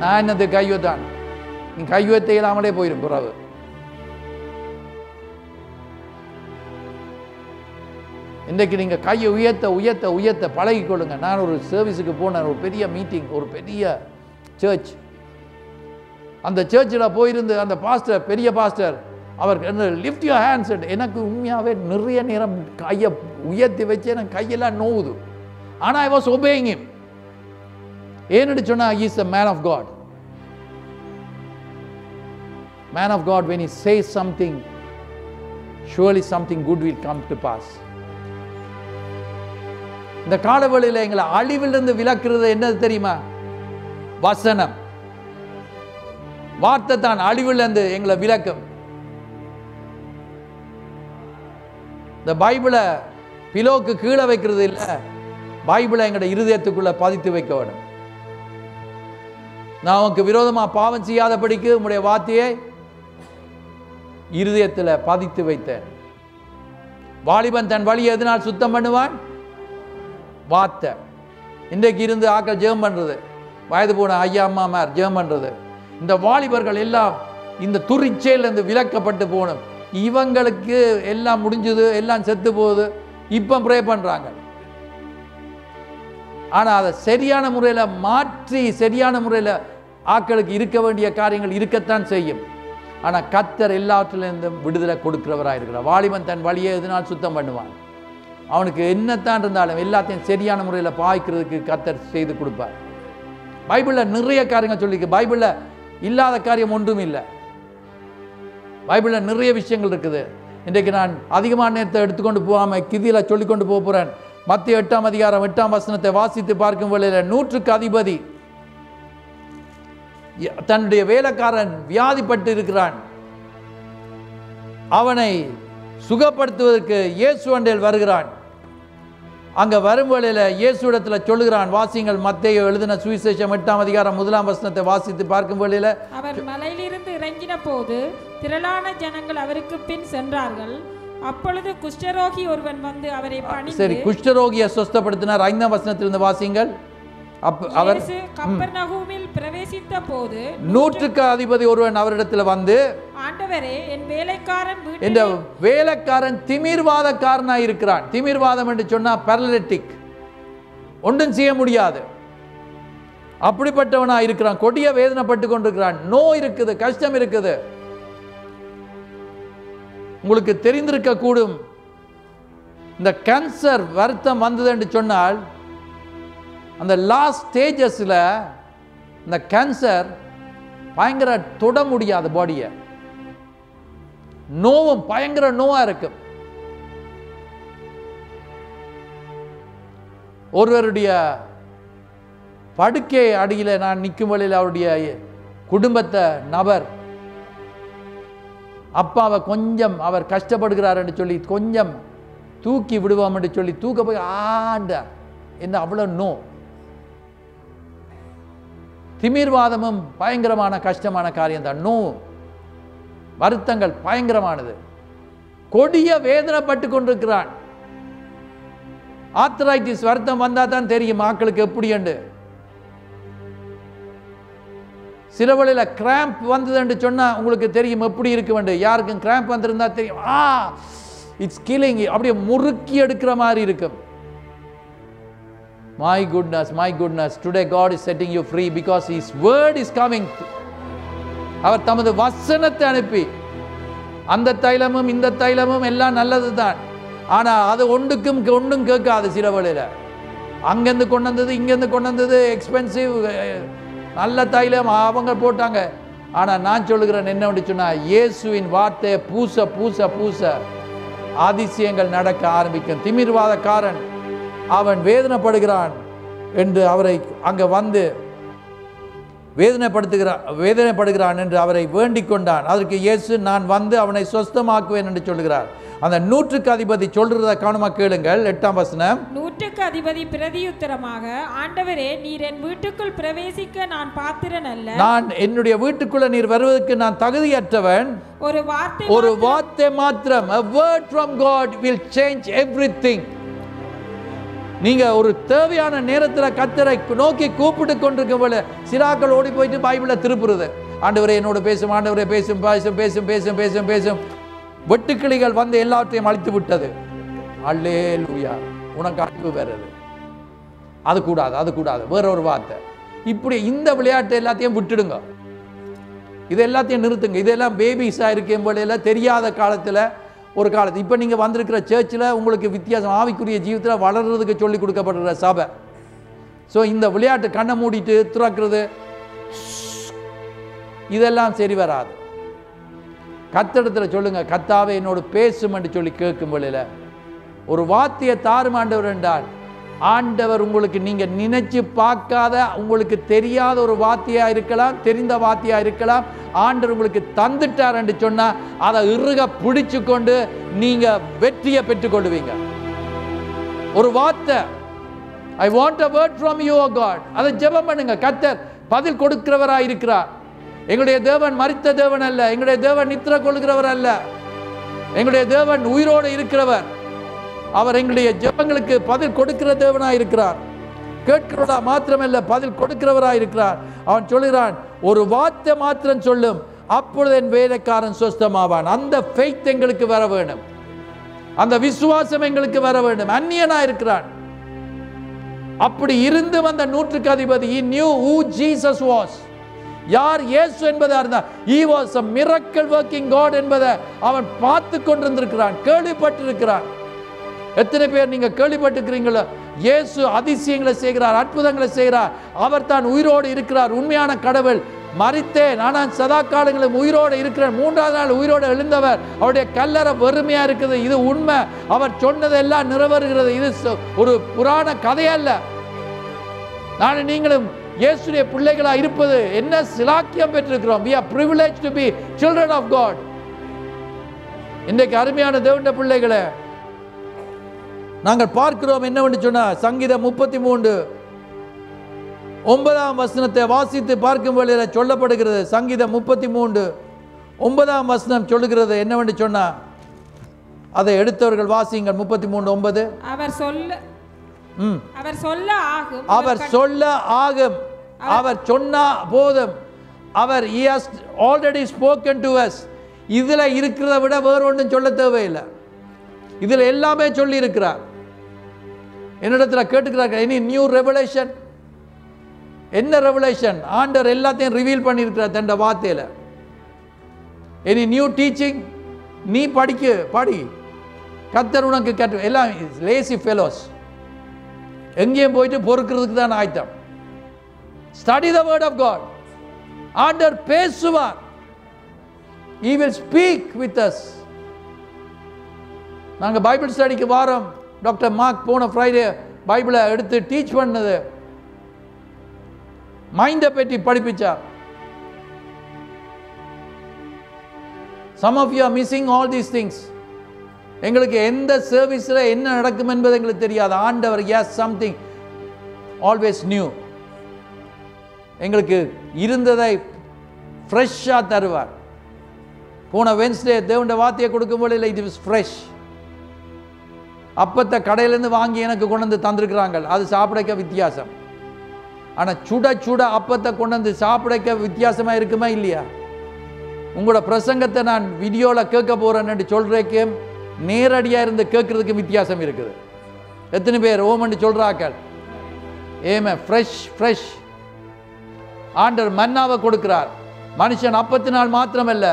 நான் என்னது கை வைத்தான்? நீ கை வைத்த இல்லாமலே போயிடும் புறவு. இன்றைக்கு நீங்க கையை உயர்த்த உயர்த்த உயர்த்த பழகி கொள்ளுங்க. நான் ஒரு சர்வீஸுக்கு போனேன், ஒரு பெரிய மீட்டிங், ஒரு பெரிய சர்ச். அந்த சர்ச்சில் போயிருந்து அந்த பாஸ்டர், பெரிய பாஸ்டர், அவர் லிஃப்ட் யுவர் ஹேண்ட்ஸ். எனக்கு உண்மையாகவே நிறைய நேரம் கையை உயர்த்தி வச்சு எனக்கு கையெல்லாம் நோவுது. ஆனால் ஐ வாஸ் ஒபேயிங் ஹிம். ஏன்னு சொன்னால் he is a man of God. Man of God, when he says something, surely something good will come to pass. இந்த காலவெளியில் எங்களை அழிவிலிருந்து விலக்குறது என்னது தெரியுமா? வசனம், வார்த்தை தான் அழிவிலிருந்து எங்களை விலக்கும். இந்த பைபிளை பிலோக்கு கீழே வைக்கிறது இல்லை, பைபிளை எங்களோட இருதயத்துக்குள்ள பதித்து வைக்க வேண்டும். நான் உனக்கு விரோதமாக பாவம் செய்யாதபடிக்கு உம்முடைய வார்த்தையை இருதயத்தில் பதித்து வைத்தேன். வாலிபன் தன் வழியை எதனால் சுத்தம் பண்ணுவான்? வார்த்தை. இன்றைக்கு இருந்து ஆக்கள் ஜெபம் பண்ணுறது, வயது போன ஐயா அம்மாமார் ஜெபம் பண்ணுறது, இந்த வாலிபர்கள் எல்லாம் இந்த துரிச்சையிலிருந்து விலக்கப்பட்டு போகணும். இவங்களுக்கு எல்லாம் முடிஞ்சது, எல்லாம் செத்து போகுது, இப்போ ப்ரே பண்ணுறாங்க. ஆனால் அதை சரியான முறையில் மாற்றி சரியான முறையில் ஆக்களுக்கு இருக்க வேண்டிய காரியங்கள் இருக்கத்தான் செய்யும். ஆனால் கர்த்தர் எல்லாவற்றிலிருந்தும் விடுதலை கொடுக்கிறவராக இருக்கிறார். வாலிபன் தன் வழியை எதனால் சுத்தம் பண்ணுவான்? அவனுக்கு என்னத்தான் இருந்தாலும் எல்லாத்தையும் சரியான முறையில் பாய்க்கிறதுக்கு கர்த்தர் செய்து கொடுப்பார். பைபிளில் நிறைய காரியங்கள் சொல்லியிருக்கு. பைபிளில் இல்லாத காரியம் ஒன்றும் இல்லை. பைபிளில் நிறைய விஷயங்கள் இருக்குது. இன்றைக்கு நான் அதிகமான நேரத்தை எடுத்துக்கொண்டு போகாமல் கிதியில் சொல்லிக்கொண்டு போக போகிறேன். மத்திய 8ஆம் அதிகாரம் 8ஆம் வசனத்தை வாசித்து பார்க்கும் வேளையில் 100க்கு அதிபதி தன்னுடைய வேலைக்காரன் வியாதிப்பட்டு இருக்கிறான். அவனை சுகப்படுத்துவதற்கு இயேசு அண்டையில் வருகிறான். அங்க வரும் வேளையில இயேசுவிடத்தில் சொல்லுகிறான். வாசிங்கள், மத்தேயு எழுதின சுவிசேஷம் 8ஆம் அதிகாரம் 1ஆம் வசனத்தை வாசித்து பார்க்கும் வேளையில, அவர் மலையிலிருந்து இறங்கின போது திரளான ஜனங்கள் அவருக்கு பின் சென்றார்கள். அப்பொழுது குஷ்டரோகி ஒருவன் வந்து அவரை பணிந்து, சரி, குஷ்டரோகியை சுஸ்தப்படுத்தினார். 5ஆம் வசனத்திலிருந்து வாசிங்கள். அவர் கப்பர்நகூமில் பிரவேசித்த போது 100க்கு அதிபதி ஒருவன் அவரிடத்தில் வந்து, ஆண்டவரே, என் வேலைக்காரன் இந்த வேலைக்காரன் திமிர்வாதக்காரனாய் இருக்கிறான். திமிர்வாதம் என்று சொன்னா பேரலிட்டிக், ஒன்றும் செய்ய முடியாது, அப்படிப்பட்டவனாய் இருக்கிறான். கொடிய வேதனைப்பட்டு கொண்டிருக்கிறான். நோய் இருக்குது, கஷ்டம் இருக்குது. உங்களுக்கு தெரிந்திருக்க கூடும், இந்த கேன்சர் வருத்தம் வந்தது என்று சொன்னால் அந்த லாஸ்ட் ஸ்டேஜஸ்ல இந்த கேன்சர் பயங்கர தொட முடியாது பாடியை, நோவும் பயங்கர நோவா இருக்கும். ஒருவருடைய படுக்கை அடியில் நான் நிற்கும் வழியில் அவருடைய குடும்பத்தை நபர் அப்பாவை கொஞ்சம் அவர் கஷ்டப்படுகிறார் என்று சொல்லி கொஞ்சம் தூக்கி விடுவோம் என்று சொல்லி தூக்க போய் ஆண்டார். என்ன அவ்வளவு நோ. திமிர்வாதமும் பயங்கரமான கஷ்டமான காரியம் தான். நோ, வருத்தங்கள் பயங்கரமானது. கொடிய வேதனைப்பட்டு கொண்டிருக்கிறான். ஆர்த்தரைட்டிஸ் வருத்தம் வந்தா தான் தெரியும் மக்களுக்கு எப்படி என்று. சில வழியில கிராம்ப் வந்தது என்று சொன்னா உங்களுக்கு தெரியும் எப்படி இருக்கு என்று. யாருக்கும் கிராம்ப் வந்திருந்தா தெரியும், இட்ஸ் கில்லிங், அப்படியே முறுக்கி எடுக்கிற மாதிரி இருக்கும். My goodness, today God is setting you free because His word is coming. அவர் தமது வசனத்தை அனுப்பி, அந்த தைலமும் இந்த தைலமும் எல்லாம் நல்லது தான், ஆனால் அது ஒன்றும் கேட்காது. சில வேளையில் அங்கேருந்து கொண்டு வந்தது, இங்கேருந்து கொண்டு வந்தது, எக்ஸ்பென்சிவ் நல்ல தைலம் அவங்க போட்டாங்க. ஆனால் நான் சொல்லுகிறேன் என்ன சொன்னால், இயேசுவின் வார்த்தையை பூச பூச பூச அதிசயங்கள் நடக்க ஆரம்பிக்கும். திமிர்வாதக்காரன் அவன் வேதனைப்படுகிறான் என்று அவரை அங்கே வந்து வேதனைப்படுகிறான் என்று அவரை வேண்டிக் கொண்டான். அதற்கு இயேசு, நான் வந்து அவனை சொஸ்தமாக்குவேன் என்று சொல்லுகிறார். அந்த 100க்கு அதிபதி சொல்றத கவனமா கேளுங்கள். 8ஆம் வசனம். 100க்கு அதிபதி பிரதியுத்தரமாக, ஆண்டவரே, நீர் என் வீட்டுக்குள் பிரவேசிக்க நான் பாத்திரன் அல்ல. நான் என்னுடைய வீட்டுக்குள்ள நீர் வருவதற்கு நான் தகுதியற்றவன். ஒரு வார்த்தை மாத்திரம், a word from God will change everything. நீங்க ஒரு தேவையான நேரத்தில் கர்த்தரை நோக்கி கூப்பிட்டு கொண்டிருக்கும் போல சிலாக்கள் ஓடி போயிட்டு பைபிளை திருப்புறது. ஆண்டவரே என்னோட பேசும், ஆண்டவரே பேசும் பேசும் பேசும் பேசும் பேசும் பேசும். வெட்டுக்கிளிகள் வந்து எல்லாத்தையும் அழித்து விட்டது. அல்லேலூயா. உனக்கு அன்பு வருது. அது கூடாது, அது கூடாது, வேற ஒரு வார்த்தை. இப்படி இந்த விளையாட்டு எல்லாத்தையும் விட்டுடுங்க. இது எல்லாத்தையும் நிறுத்துங்க. இதெல்லாம் பேபிஸாக இருக்கும் போல எல்லாம் தெரியாத காலத்தில் ஒரு காலத்து. இப்போ நீங்கள் வந்திருக்கிற சர்ச்சில் உங்களுக்கு வித்தியாசம் ஆவிக்குரிய ஜீவிதத்தில் வளர்றதுக்கு சொல்லி கொடுக்கப்படுற சபை. ஸோ இந்த விளையாட்டு கண்ணை மூடிட்டு துறக்கிறது இதெல்லாம் சரி வராது. கத்தடத்தில் சொல்லுங்க, கத்தாவே என்னோடு பேசும் என்று சொல்லி கேட்கும் போல ஒரு வார்த்தையை தாரும் ஆண்டவர் என்றால், ஆண்டவர் உங்களுக்கு நீங்க நினைச்சு பார்க்காத, உங்களுக்கு தெரியாத ஒரு வார்த்தையா இருக்கலாம், தெரிந்த வார்த்தையா இருக்கலாம், ஆண்டவர் உங்களுக்கு தந்துட்டார் என்று சொன்னா அதை இறுக பிடிச்சு கொண்டு நீங்க வெற்றியை பெற்றுக்கொள்வீங்க. ஒரு வார்த்தை, I want a word from you, O God, அதை ஜெபம் பண்ணுங்க. கர்த்தர் பதில் கொடுக்கிறவராய் இருக்கிறார். எங்களுடைய தேவன் மரித்த தேவன் அல்ல, எங்களுடைய தேவன் நித்திர கொள்கிறவர் அல்ல, எங்களுடைய தேவன் உயிரோடு இருக்கிறவர். அவர் எங்களுடைய ஜெபங்களுக்கு பதில் கொடுக்கிற தேவனாய் இருக்கிறார். கேட்கிறவரா மாத்திரமல்ல, பதில் கொடுக்கிறவராய் இருக்கிறார். அவன் சொல்கிறான், ஒரு வார்த்தை மாத்திரம் சொல்லும், அப்பொழுது என் வேலைக்காரன் சொஸ்தமாவான். அந்த ஃபெய்த் எங்களுக்கு வர வேண்டும், அந்த விசுவாசம் எங்களுக்கு வர வேண்டும். அந்நியனா இருக்கிறான். அப்படி இருந்து வந்த நூற்றுக்கு அதிபதி, he knew who Jesus was, யார் இயேசு என்பதை அறிந்தார். he was a miracle working God என்பதை அவன் பார்த்து கொண்டிருந்திருக்கிறான், கேள்விப்பட்டிருக்கிறான். எத்தனை பேர் நீங்க கேள்விப்பட்டிருக்கிறீங்களோ? இயேசு அதிசயங்களை செய்கிறார், அற்புதங்களை செய்கிறார், அவர் தான் உயிரோடு இருக்கிறார், உண்மையான கடவுள். மரித்தேன் ஆனால் சதா காலங்களும் உயிரோடு இருக்கிறார், மூன்றாவது நாள் உயிரோடு எழுந்தவர். அவருடைய கல்லறை வெறுமையா இருக்குது, இது உண்மை. அவர் சொன்னதெல்லாம் நிறைவேறுகிறது. இது ஒரு புராண கதையல்ல. நான் நீங்களும் இயேசுடைய பிள்ளைகளா இருப்பது என்ன சிலாக்கியம் பெற்றிருக்கிறோம். we are privileged to be children of God. இன்றைக்கு அருமையான தேவனுடைய பிள்ளைகளே, நாங்கள் பார்க்கிறோம் என்னவென்று சொன்னால், சங்கீதம் 33:9 வாசித்து பார்க்கும் வேளையில் சொல்லப்படுகிறது. சங்கீதம் 33:9 சொல்லுகிறது என்னவென்று சொன்னா, அதை எடுத்தவர்கள் வாசியுங்கள். 33:9. அவர் சொல்ல ஆகும், அவர் சொன்னா போதும். அவர் he has already spoken to us. இதுல இருக்கிறத விட வேற ஒன்றும் சொல்ல தேவையில்லை. இதுல எல்லாமே சொல்லி இருக்கிறார். என்னிடத்துல கேட்டுக்கிறார்கள், எனி நியூ ரெவலேஷன்? என்ன ரெவலேஷன்? ஆண்டவர் எல்லாத்தையும் ரிவீல் பண்ணியிருக்கிறார் தன் வார்த்தையில. Any new teaching? நீ படி, கர்த்தர் உனக்கு கற்று. எல்லாம் லேசி ஃபெலோஸ், எங்கேயும் போயிட்டு பொறுக்கிறதுக்கு தான் ஆயத்தம். Study the word of God. ஆண்டவர் பேசுவார். he will speak with us. நாங்க பைபிள் ஸ்டடிக்கு வாரோம். டாக்டர் மார்க் போன ஃப்ரைடே பைபிளை எடுத்து டீச் பண்ணது, மைண்டை பற்றி படிப்பிச்சார். some of you are missing all these things. எங்களுக்கு எந்த சர்வீஸில் என்ன நடக்கும் என்பது எங்களுக்கு தெரியாது. ஆண்டவர் yes something always new. எங்களுக்கு இருந்ததை ஃப்ரெஷ்ஷாக தருவார். போன வென்ஸ்டே தேவனுடைய வார்த்தையை கொடுக்கும்போது இல்லை, இது ஃப்ரெஷ். அப்பத்தை கடையிலேருந்து வாங்கி எனக்கு கொண்டு வந்து தந்திருக்கிறாங்க, அது சாப்பிடக்க வித்தியாசம். ஆனால் சுட சுட அப்பத்தை கொண்டு வந்து சாப்பிடக்க வித்தியாசமாக இருக்குமா இல்லையா? உங்களோட பிரசங்கத்தை நான் வீடியோவில் கேட்க போகிறேன்னு சொல்கிறேக்கே நேரடியாக இருந்து கேட்குறதுக்கு வித்தியாசம் இருக்குது. எத்தனை பேர் ஓமன்னு சொல்கிறாக்கள்? ஏமே ஃப்ரெஷ். ஆண்டவர் மன்னாவை கொடுக்கிறார். மனுஷன் அப்பத்தினால் மாத்திரமல்ல,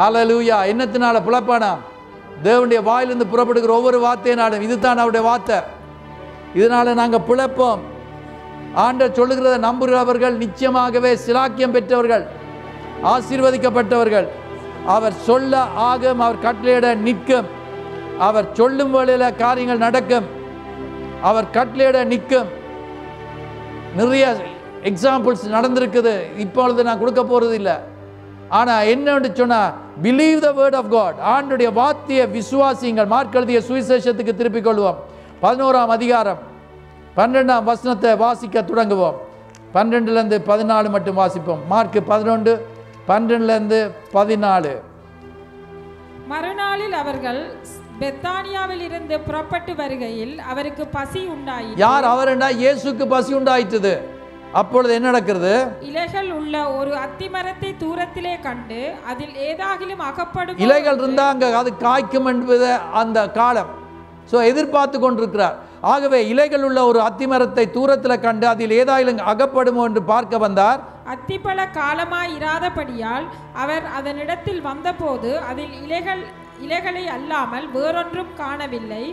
ஹல்லேலூயா, என்னத்தினால புலப்பானா? தேவனுடைய வாயிலிருந்து புறப்படுகிற ஒவ்வொரு வார்த்தையினாலும். இதுதான் அவருடைய வார்த்தை. இதனால நாங்கள் பிழைப்போம். ஆண்டவர் சொல்லுகிறத நம்புகிறவர்கள் நிச்சயமாகவே சிலாக்கியம் பெற்றவர்கள், ஆசீர்வதிக்கப்பட்டவர்கள். அவர் சொல்ல ஆகும், அவர் கட்டளையிட நிற்கும். அவர் சொல்லும் வேளையில காரியங்கள் நடக்கும். அவர் கட்டளையிட நிற்கும். நிறைய எக்ஸாம்பிள்ஸ் நடந்திருக்குது, இப்பொழுது நான் கொடுக்க போறது இல்லை. ஆனால் என்னன்னு சொன்னால், believe the word of God. ஆண்டுடைய வார்த்தையை விசுவாசியுங்கள். மார்க் எழுதிய சுவிசேஷத்துக்கு திருப்பிக் கொள்வோம். 11ஆம் அதிகாரம் 12ஆம் வசனத்தை வாசிக்க தொடங்குவோம். 12லேருந்து 14 மட்டும் வாசிப்போம். மார்க் 11 12லேருந்து 14. மறுநாளில் அவர்கள் பெத்தானியாவில் இருந்து புறப்பட்டு வருகையில் அவருக்கு பசி உண்டாயிற்று. யார் அவர்னா? இயேசுக்கு பசி உண்டாயிற்று. அப்பொழுது என்ன நடக்கிறது? இலைகள் உள்ள ஒரு அத்திமரத்தை தூரத்திலே கண்டு அதில் ஏதாகிலும் அகப்படும். இலைகள் இருந்தா அங்க அது காய்க்கும் என்பது அந்த காலம். ஸோ எதிர்பார்த்து கொண்டிருக்கிறார். ஆகவே இலைகள் உள்ள ஒரு அத்திமரத்தை தூரத்தில் கண்டு அதில் ஏதாயிலும் அகப்படுமோ என்று பார்க்க வந்தார். அத்திப்பழ காலமாய் இராதபடியால் அவர் அதனிடத்தில் வந்தபோது அதில் இலைகளை அல்லாமல் வேறொன்றும் காணவில்லை.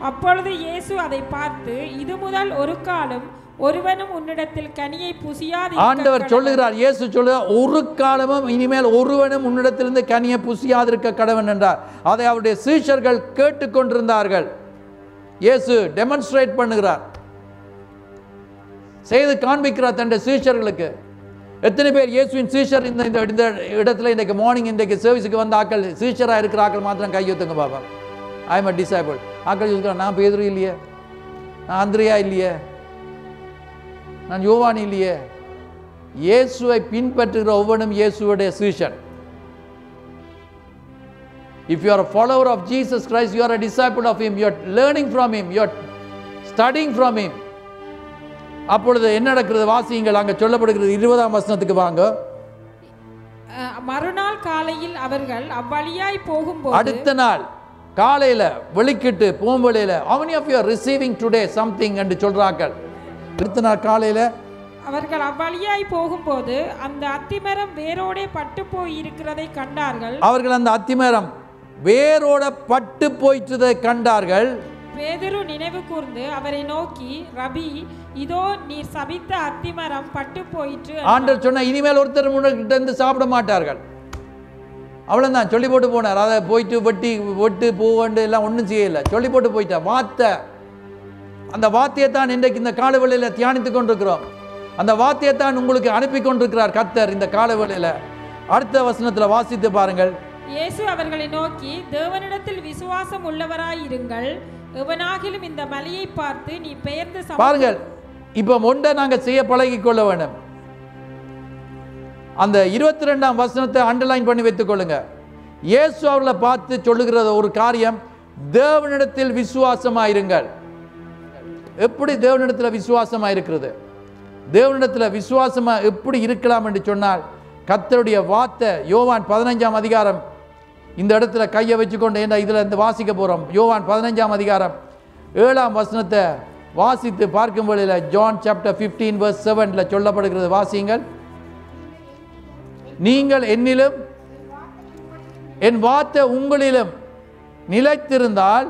அப்பொழுது இயேசு அதை பார்த்து, இது முதல் ஒரு காலம் ஒருவனும் உன்னிடத்தில் கனியை புசியாது. ஆண்டவர் சொல்லுகிறார், இயேசு சொல்லுகிறார், ஒரு காலமும் இனிமேல் ஒருவனும் உன்னிடத்திலிருந்து கனியை புசியாதிருக்க கடவன் என்றார். அதை அவருடைய சீஷர்கள் கேட்டுக்கொண்டிருந்தார்கள். இயேசு டெமான்ஸ்ட்ரேட் பண்ணுகிறார், செய்து காண்பிக்கிறார் தன்னுடைய சீஷர்களுக்கு. எத்தனை பேர் இயேசுவின் சீஷர் இந்த இடத்துல இன்றைக்கு மார்னிங் இன்றைக்கு சர்வீஸுக்கு வந்த ஆக்கள் சீஷராக இருக்கிற ஆக்கள் மாத்திரம் கையொத்துங்க பாப்பா. I am a disciple. ஆக்கள் சொல்லுறாங்க, நான் பேதுரு இல்லையே, நான் அந்திரியா இல்லையே, நான் யோவான் இல்லையே. இயேசுவை பின்பற்றுகிற ஒவ்வொன்றும் இயேசுவுடைய சீஷன். If you are a follower of Jesus Christ, you are a disciple of him, you are learning from him, you are studying from him. அப்பொழுது என்ன நடக்கிறது? வாசியுங்கள். அங்க சொல்லப்படுகிறது 20ஆம் வசனத்துக்கு வாங்க. மறுநாள் காலையில் அவர்கள் அவ்வழியாய் போகும்போது, அடுத்த நாள் காலையில வெளிக்கிட்டு போகும்போது, how many of you are receiving today something என்று சொல்றார்கள்? அடுத்த நாள் காலையில அவர்கள் அவ்வழியாய் போகும்போது அந்த அத்திமரம் வேரோடே பட்டு போய் இருக்கிறதை கண்டார்கள். அவர்கள் அந்த அத்திமரம் வேரோட பட்டு போயிட்டதை கண்டார்கள். பேதுரு நினைவு கூர்ந்து அவரை நோக்கி, ரபி, இதோ நீர் சபித்த அத்திமரம் பட்டு போயிற்று. ஆண்டவர் சொன்ன, இனிமேல் ஒருத்தர் முன்னிட்ட இருந்து சாப்பிட மாட்டார்கள். அவ்வளவுதான் சொல்லி போட்டு போனார். அதை போயிட்டு வெட்டு பூவண்டு எல்லாம் ஒன்றும் செய்யலை, சொல்லி போட்டு போயிட்டார். வார்த்தை, அந்த வார்த்தையை தான் இன்றைக்கு இந்த காலவெளியில் தியானித்து கொண்டிருக்கிறோம். அந்த வார்த்தையை தான் உங்களுக்கு அனுப்பி கொண்டிருக்கிறார் கர்த்தர் இந்த காலவெளியில். அடுத்த வசனத்தில் வாசித்து பாருங்கள். இயேசு அவர்களை நோக்கி, தேவனிடத்தில் விசுவாசம் உள்ளவராயிருங்கள். எவனாகிலும் இந்த மலையை பார்த்து நீ பெயர்ந்து பாருங்கள். இப்போ ஒன்றை நாங்கள் செய்ய பழகி கொள்ள வேண்டும். அந்த 22ஆம் வசனத்தை அண்டர்லைன் பண்ணி வைத்துக் கொள்ளுங்க. இயேசு அவர்களை பார்த்து சொல்லுகிற ஒரு காரியம், தேவனிடத்தில் விசுவாசமாயிருங்கள். எப்படி தேவனிடத்தில் விசுவாசமா இருக்கிறது? தேவனிடத்தில் விசுவாசமா எப்படி இருக்கலாம் என்று சொன்னால், கர்த்தருடைய வார்த்தை யோவான் 15ஆம் அதிகாரம், இந்த இடத்துல கையை வச்சுக்கொண்டு என்ன இதில் இந்த வாசிக்க போகிறோம். யோவான் 15ஆம் அதிகாரம் 7ஆம் வசனத்தை வாசித்து பார்க்கும் பொழுது, ஜான் சாப்டர் 15 verse 7 சொல்லப்படுகிறது. வாசியுங்கள். நீங்கள் என்னிலும் என் வார்த்தை உங்களிலும் நிலைத்திருந்தால்,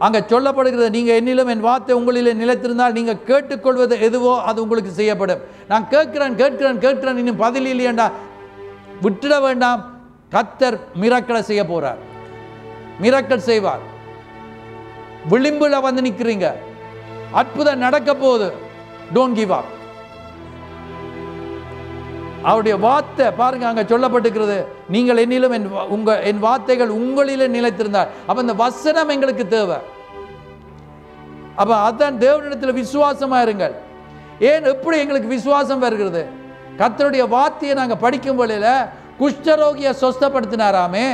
அங்க சொல்லப்படுகிறது, நீங்க என்னிலும் என் வார்த்தை உங்களிலே நிலைத்திருந்தால் நீங்க கேட்டுக்கொள்வது எதுவோ அது உங்களுக்கு செய்யப்படும். நான் கேட்கிறேன் இன்னும் பதில் இல்லையண்டா விட்டுட வேண்டாம். கர்த்தர் மிரக்கலை செய்ய போறார், மிரக்கல் செய்வார். விளிம்புல வந்து நிக்கிறீங்க, அற்புதம் நடக்க போகுது. Don't give up. அவருடைய வார்த்தை பாருங்க, அங்க சொல்லப்பட்டிருக்கிறது, நீங்கள் என்னிலும் என் வார்த்தைகள் உங்களிலே நிலைத்திருந்தார். அப்ப இந்த வசனம் எங்களுக்கு தேவை. அப்ப அதான் தேவனிடத்தில் விசுவாசமா இருங்கள். ஏன் எப்படி எங்களுக்கு விசுவாசம் வருகிறது? கர்த்தருடைய வார்த்தையை நாங்க படிக்கும் வழியில குஷ்டரோகியை சொஸ்தப்படுத்தினாராமே.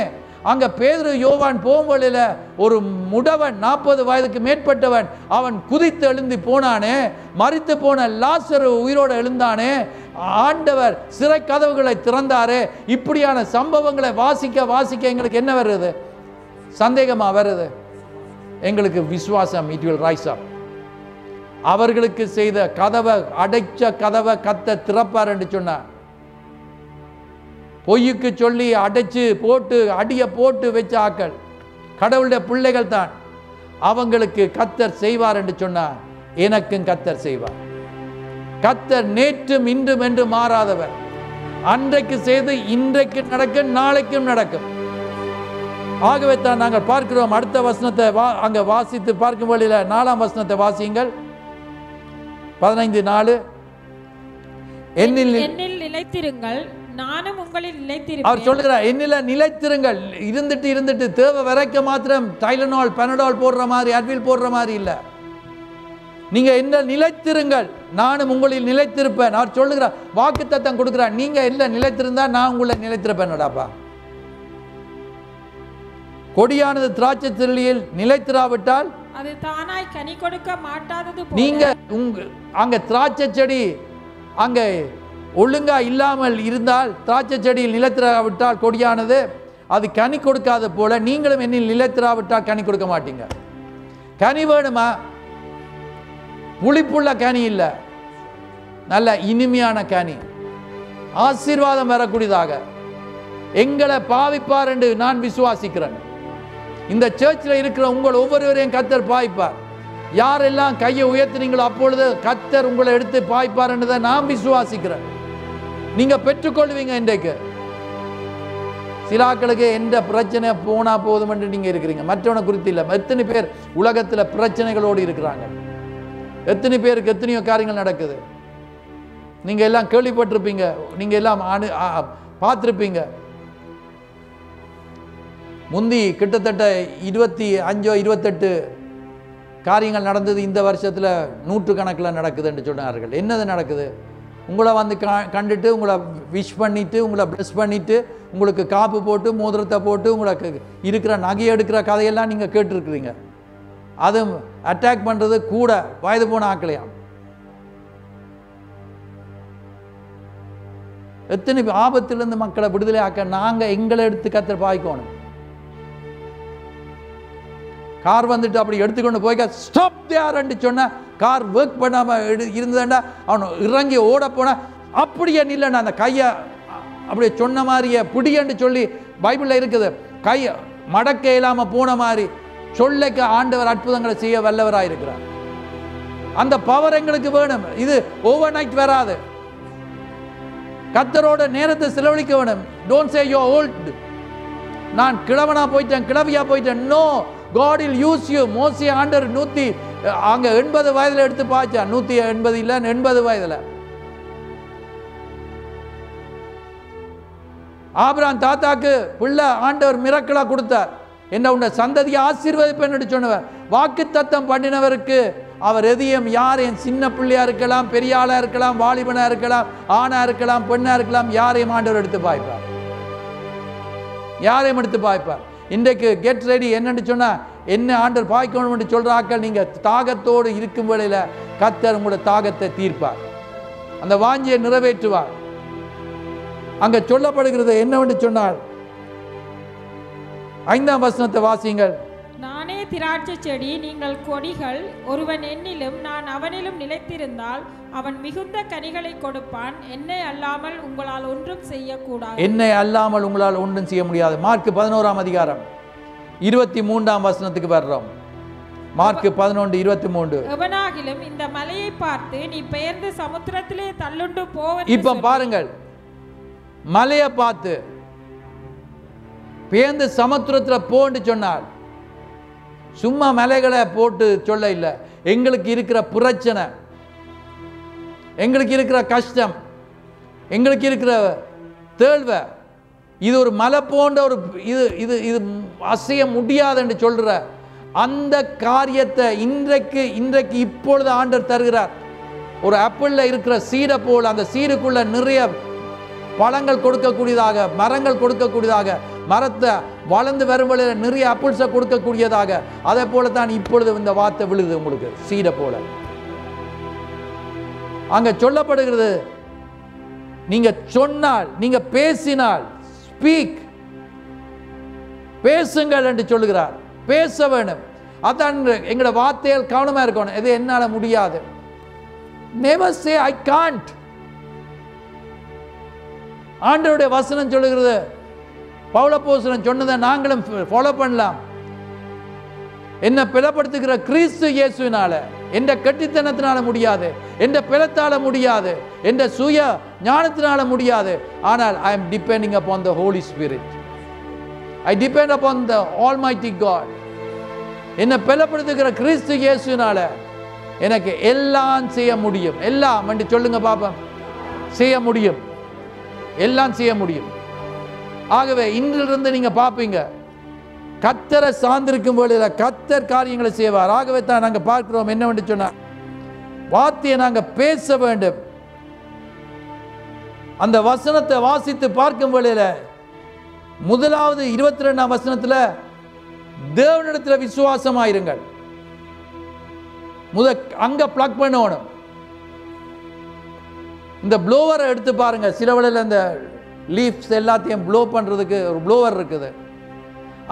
அங்க பேதுரு யோவான் போகும்பொழுதுல ஒரு முடவன் 40 வயதுக்கு மேற்பட்டவன், அவன் குதித்து எழுந்து போனானே. மரித்து போன லாசரு உயிரோடு எழுந்தானே. ஆண்டவர் சிறை கதவுகளை திறந்தாரே. இப்படியான சம்பவங்களை வாசிக்க எங்களுக்கு என்ன வருது? சந்தேகமா வருது. எங்களுக்கு விசுவாசம், இட் வில் ரைஸ் அப். அவர்களுக்கு செய்த கதவை, அடைச்ச கதவை கர்த்தர் திறப்பார் என்று சொன்னார். பொய்யுக்கு சொல்லி அடைச்சு போட்டு அடிய போட்டு வச்ச ஆக்கள் கடவுளுடைய பிள்ளைகள் தான். அவங்களுக்கு கர்த்தர் செய்வார் என்று சொன்னார். எனக்கும் கர்த்தர் செய்வார். கர்த்தர் நேற்றும் இன்றும் என்று மாறாதவர். அன்றைக்கு செய்து இன்றைக்கு நடக்கும், நாளைக்கும் நடக்கும். ஆகவே தான் நாங்கள் பார்க்கிறோம். அடுத்த வசனத்தை அங்க வாசித்து பார்க்கும் வழியில 4ஆம் வசனத்தை வாசியுங்கள். 15:4 என்னில் நிலைத்திருங்கள், நானும் உங்களில் நிலைத்திருப்பேன். அவர் சொல்லுகிறார், என்னில நிலைத்திருங்கள். இருந்துட்டு தேவை வரைக்கும் மாத்திரம் டைலனால் பெனடால் போடுற மாதிரி, அட்வில் போடுற மாதிரி இல்லை. நீங்க என்ன நிலைத்திருங்கள், நானும் உங்களில் நிலைத்திருப்பேன். அவர் சொல்லுகிறார், வாக்குத்தத்தம் கொடுக்கிறார். நீங்க என்ன நிலைத்திருந்தா நான் உங்களை நிலைத்திருப்பேன்டாப்பா. கொடியானது திராட்சை செடியில் நிலைத்திராவிட்டால் அது தானாய் கனி கொடுக்க மாட்டாதது போல நீங்க அங்க திராட்சை செடி அங்க ஒழுங்கா இல்லாமல் இருந்தால், திராட்சை செடியில் நிலைத்திராவிட்டால் கொடியானது அது கனி கொடுக்காத போல நீங்களும் என்னில் நிலைத்திராவிட்டால் கனி கொடுக்க மாட்டீங்க. கனி வேணுமா? புளிப்புள்ள கனி இல்லை, நல்ல இனிமையான கனி, ஆசீர்வாதம் வரக்கூடியதாக எங்களை பாவிப்பார் என்று நான் விசுவாசிக்கிறேன். இந்த சர்ச்சில் இருக்கிற உங்கள் ஒவ்வொருவரையும் கர்த்தர் பாய்ப்பார். யாரெல்லாம் கையை உயர்த்தினீங்களோ அப்பொழுது கர்த்தர் உங்களை எடுத்து பாய்ப்பார் என்றதை நான் விசுவாசிக்கிறேன். நீங்க பெற்றுக்கொள்வீங்க. இன்றைக்கு சிலாக்களுக்கு எந்த பிரச்சனை போனா போதும் என்று நீங்க இருக்கிறீங்க, மற்றவனை குறித்து இல்லை. எத்தனை பேர் உலகத்தில் பிரச்சனைகளோடு இருக்கிறாங்க, எத்தனை பேருக்கு எத்தனையோ காரியங்கள் நடக்குது. நீங்க எல்லாம் கேள்விப்பட்டிருப்பீங்க, நீங்க எல்லாம் பார்த்திருப்பீங்க. முந்தி கிட்டத்தட்ட 25 28 காரியங்கள் நடந்தது. இந்த வருஷத்தில் 100 கணக்கில் நடக்குது என்று சொன்னார்கள். என்னது நடக்குது? உங்களை வந்து கண்டுட்டு உங்களை விஷ் பண்ணிட்டு உங்களை பிளஸ் பண்ணிட்டு உங்களுக்கு காப்பு போட்டு மோதிரத்தை போட்டு உங்களுக்கு இருக்கிற நகை எடுக்கிற கதையெல்லாம் நீங்கள் கேட்டுருக்குறீங்க. அது அட்டாக் பண்ணுறது கூட வயது போன ஆக்கலையாம். எத்தனை ஆபத்திலிருந்து மக்களை விடுதலை ஆக்க நாங்கள் எங்களை எடுத்து கர்த்தர் பாய்க்கணும். கார் வந்துட்டு அப்படி எடுத்துக்கொண்டு போய் ஸ்டாப் தேர்ன்னு சொன்ன கார் ஒர்க் பண்ணாமல் இருந்ததுண்டா அவன் இறங்கி ஓட போன அப்படியே நில்லண்ணா அந்த கையை அப்படியே சொன்ன மாதிரியே பிடின்னு சொல்லி பைபிளில் இருக்குது. கையை மடக்க இல்லாமல் போன மாதிரி சொல்லைக்கு ஆண்டவர் அற்புதங்களை செய்ய வல்லவராக இருக்கிறார். அந்த பவர் எங்களுக்கு வேணும். இது ஓவர் நைட் வராது. கர்த்தரோட நேரத்தை செலவழிக்க வேணும். Don't say you are old. நான் கிழவனா போயிட்டேன், கிழவியா போயிட்டேன். No, God will use you. மோசே ஆண்டவர் 80 வயதுல எடுத்து பாய்ச்சா. 180 இல்ல 80 வயதுல. ஆபிரகாம் தாத்தாக்கு பிள்ளை ஆண்டவர் மிரக்கலா கொடுத்தார். என்ன உன்னை சந்ததியை ஆசீர்வதிப்பேன்னு சொன்னவர். வாக்கு தத்தம் பண்ணினவருக்கு அவர் எதையும் யாரையும் சின்ன பிள்ளையா இருக்கலாம், பெரிய ஆளா இருக்கலாம், வாலிபனா இருக்கலாம், ஆணா இருக்கலாம், பெண்ணா இருக்கலாம், யாரையும் ஆண்டவர் எடுத்து பாய்ப்பார். யாரையும் எடுத்து பாய்ப்பார். இன்றைக்கு கெட் ரெடி. என்னன்னு சொன்னா என்ன ஆண்டவர் பாய்க்கணும் என்று சொல்ற ஆக்கள் நீங்க தாகத்தோடு இருக்கும் வேளையில கர்த்தர் உங்களோட தாகத்தை தீர்ப்பார், அந்த வாஞ்சியை நிறைவேற்றுவார். அங்க சொல்லப்படுகிறது என்னவென்று சொன்னால் 5ஆம் வசனத்தை வாசியுங்கள். நானே திராட்சை செடி, நீங்கள் கொடிகள். ஒருவன் என்னிலும் நான் அவனிலும் நிலைத்திருந்தால் அவன் மிகுந்த கனிகளை கொடுப்பான். என்னை அல்லாமல் உங்களால் ஒன்றும் செய்யக்கூடாது. என்னை அல்லாமல் உங்களால் ஒன்றும் செய்ய முடியாது. மார்க் 11ஆம் அதிகாரம் 23ஆம் வசனத்துக்கு வர்றோம். மார்க் 11:23. எவனாகிலும் இந்த மலையை பார்த்து நீ பெயர்ந்து சமுத்திரத்திலே தள்ளுண்டு போவ. இப்ப பாருங்கள், மலையை பார்த்து பெயர்ந்து சமுத்திரத்தில் போன்னு சொன்னால் சும்மா மலைகளை போட்டு சொல்ல இல்லை. எங்களுக்கு இருக்கிற பிரச்சனை, எங்களுக்கு இருக்கிற கஷ்டம், எங்களுக்கு இருக்கிற தேழ்வை, இது ஒரு மலை போன்ற ஒரு இது இது இது அசைய முடியாது என்று சொல்ற அந்த காரியத்தை இன்றைக்கு இப்பொழுது ஆண்டவர் தருகிறார். ஒரு ஆப்பிளில் இருக்கிற சீடை போல் அந்த சீடுக்குள்ள நிறைய பழங்கள் கொடுக்கக்கூடியதாக, மரங்கள் கொடுக்கக்கூடியதாக, மரத்தை வளர்ந்து வரும் வழியில் நிறைய ஆப்பிள்ஸை கொடுக்கக்கூடியதாக, அதே போல தான் இப்பொழுது இந்த வார்த்தை விழுது உங்களுக்கு சீடை போல. அங்க சொல்லப்படுகிறது, நீங்க சொன்னால், நீங்க பேசினால், ஸ்பீக், பேசுங்கள் என்று சொல்லுகிறார். பேச வேணும். அதான் எங்களோட வார்த்தைகள் கவனமா இருக்கணும். இது என்னால முடியாது. Never say I can't. ஆண்டவருடைய வசனம் சொல்லுகிறது, பவுலப்போஸ்தலன் சொன்னதை நாங்களும் ஃபாலோ பண்ணலாம். என்ன பிளப்படுத்துகிற கிறிஸ்து இயேசுவினால, என்ற கெட்டித்தனத்தினால முடியாது, என்ற பிளத்தால முடியாது, என்ற சுய ஞானத்தினால முடியாது. ஆனால் I am depending upon the Holy Spirit. I depend upon the Almighty God. என்ன பிளப்படுத்துகிற கிறிஸ்து இயேசுவினால எனக்கு எல்லாம் செய்ய முடியும். எல்லாம் என்று சொல்லுங்க பாப்போம். செய்ய முடியும், எல்லாம் செய்ய முடியும். ஆகவே இன்றிலிருந்து நீங்க பார்ப்பீங்க, கர்த்தரை சார்ந்திருக்கும் பொழுது கர்த்தர் காரியங்களை செய்வார். ஆகவே தான் நாங்கள் பார்க்கிறோம் என்னவென்று சொன்னார், வார்த்தையை நாங்கள் பேச வேண்டும். அந்த வசனத்தை வாசித்து பார்க்கும் பொழுது முதலாவது 22ஆம் வசனத்தில் தேவனிடத்தில் விசுவாசமாயிருங்கள். அங்க பிளக் பண்ணணும். இந்த ப்ளோவரை எடுத்து பாருங்க. சில வேளையில் இந்த லீஃப்ஸ் எல்லாத்தையும் ப்ளோ பண்றதுக்கு ஒரு ப்ளோவர் இருக்குது.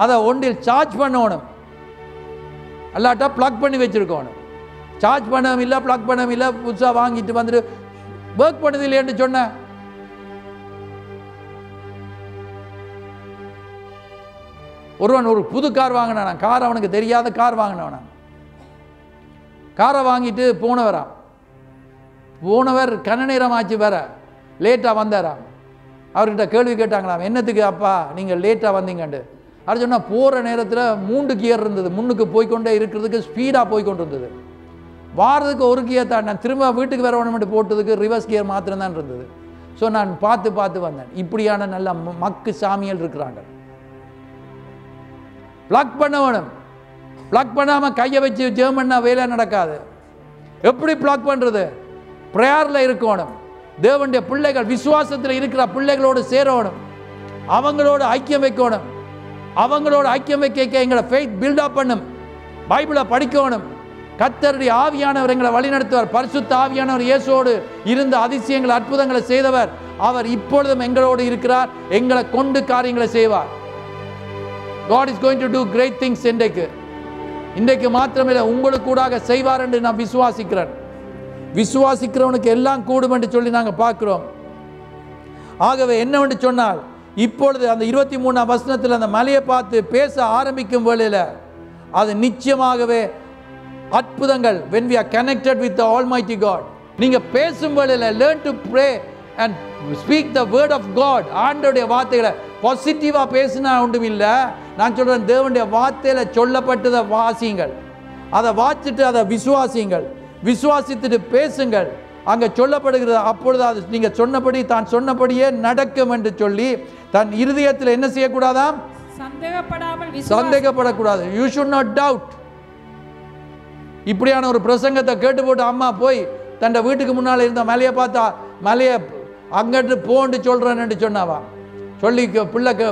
அதை ஒன்றில் சார்ஜ் பண்ணணும். அல்லாட்டா பிளக் பண்ணி வச்சிருக்கணும். சார்ஜ் பண்ணவும் இல்லை, பிளக் பண்ணவும் இல்லை, புதுசாக வாங்கிட்டு வந்துட்டு ஒர்க் பண்ணது இல்லைன்னு சொன்ன ஒருவன் ஒரு புது கார் வாங்கினான். கார் அவனுக்கு தெரியாத கார் வாங்கினவன். காரை வாங்கிட்டு போனவர் கன நேரம் ஆச்சு, வேற லேட்டாக வந்தாராம். அவர்கிட்ட கேள்வி கேட்டாங்களாம், என்னத்துக்கு அப்பா நீங்கள் லேட்டாக வந்தீங்கண்டு. அது சொன்னால் போகிற நேரத்தில் 3 கியர் இருந்தது, முன்னுக்கு போய்கொண்டே இருக்கிறதுக்கு ஸ்பீடாக போய்கொண்டு இருந்தது. வாரதுக்கு ஒரு கியர் தான். நான் திரும்ப வீட்டுக்கு வேற ஒன்று போட்டதுக்கு ரிவர்ஸ் கியர் மாத்திரம்தான் இருந்தது. ஸோ நான் பார்த்து வந்தேன். இப்படியான நல்ல மக்கு சாமியல் இருக்கிறாங்க. பிளக் பண்ண வேணும். பிளக் பண்ணாமல் கையை வச்சு ஜெபம் பண்ணா வேலை நடக்காது. எப்படி பிளக் பண்ணுறது? ப்ரேயரில் இருக்கணும். தேவனுடைய பிள்ளைகள் விசுவாசத்தில் இருக்கிற பிள்ளைகளோடு சேரணும். அவங்களோட ஐக்கியம் வைக்கணும். அவங்களோட ஐக்கியம் வைக்க எங்களை ஃபெய்த் பில்டப் பண்ணும். பைபிளை படிக்கணும். கர்த்தருடைய ஆவியானவர் எங்களை வழிநடத்துவார். பரிசுத்த ஆவியானவர் இயேசுவோடு இருந்த அதிசயங்கள் அற்புதங்களை செய்தவர். அவர் இப்பொழுதும் எங்களோடு இருக்கிறார். எங்களை கொண்டு காரியங்களை செய்வார். God is going to do great things. இன்றைக்கு மாத்திரமில்லை, உங்களுக்கு கூடாக செய்வார் என்று நான் விசுவாசிக்கிறேன். விசுவாசிக்கிறவனுக்கு எல்லாம் கூடும் என்று சொல்லி நாங்கள் பார்க்கிறோம். ஆகவே என்னவென்று சொன்னால், இப்பொழுது அந்த 23ஆம் வசனத்தில் அந்த மலையை பார்த்து பேச ஆரம்பிக்கும் வேளையில் அது நிச்சயமாகவே அற்புதங்கள். when we are connected with the Almighty God, நீங்க பேசும் வேளையில் learn to pray and speak the word of God. ஆண்டவருடைய வார்த்தைகளை பாசிட்டிவா பேசினா ஒன்றும் இல்லை. நான் சொல்றேன், தேவனுடைய வார்த்தையில சொல்லப்பட்டதை வாசியுங்கள். அதை வாசிட்டு அதை விசுவாசியுங்கள். விசுவாசித்துட்டு பேசுங்கள். அங்க சொல்லப்படுகிறது. அப்பொழுது அது நீங்க சொன்னபடி தான் சொன்னபடியே நடக்கும் என்று சொல்லி தன் இருதயத்தில் என்ன செய்யக்கூடாதாம்? சந்தேகப்படக்கூடாது. you should not doubt. இப்படியான ஒரு பிரசங்கத்தை கேட்டு போட்டு அம்மா போய் தன் வீட்டுக்கு முன்னால் இருந்த மலையை பார்த்தா, மலையை அங்கிட்டு போன்னு சொல்றேன்னு சொன்னாவா. சொல்லி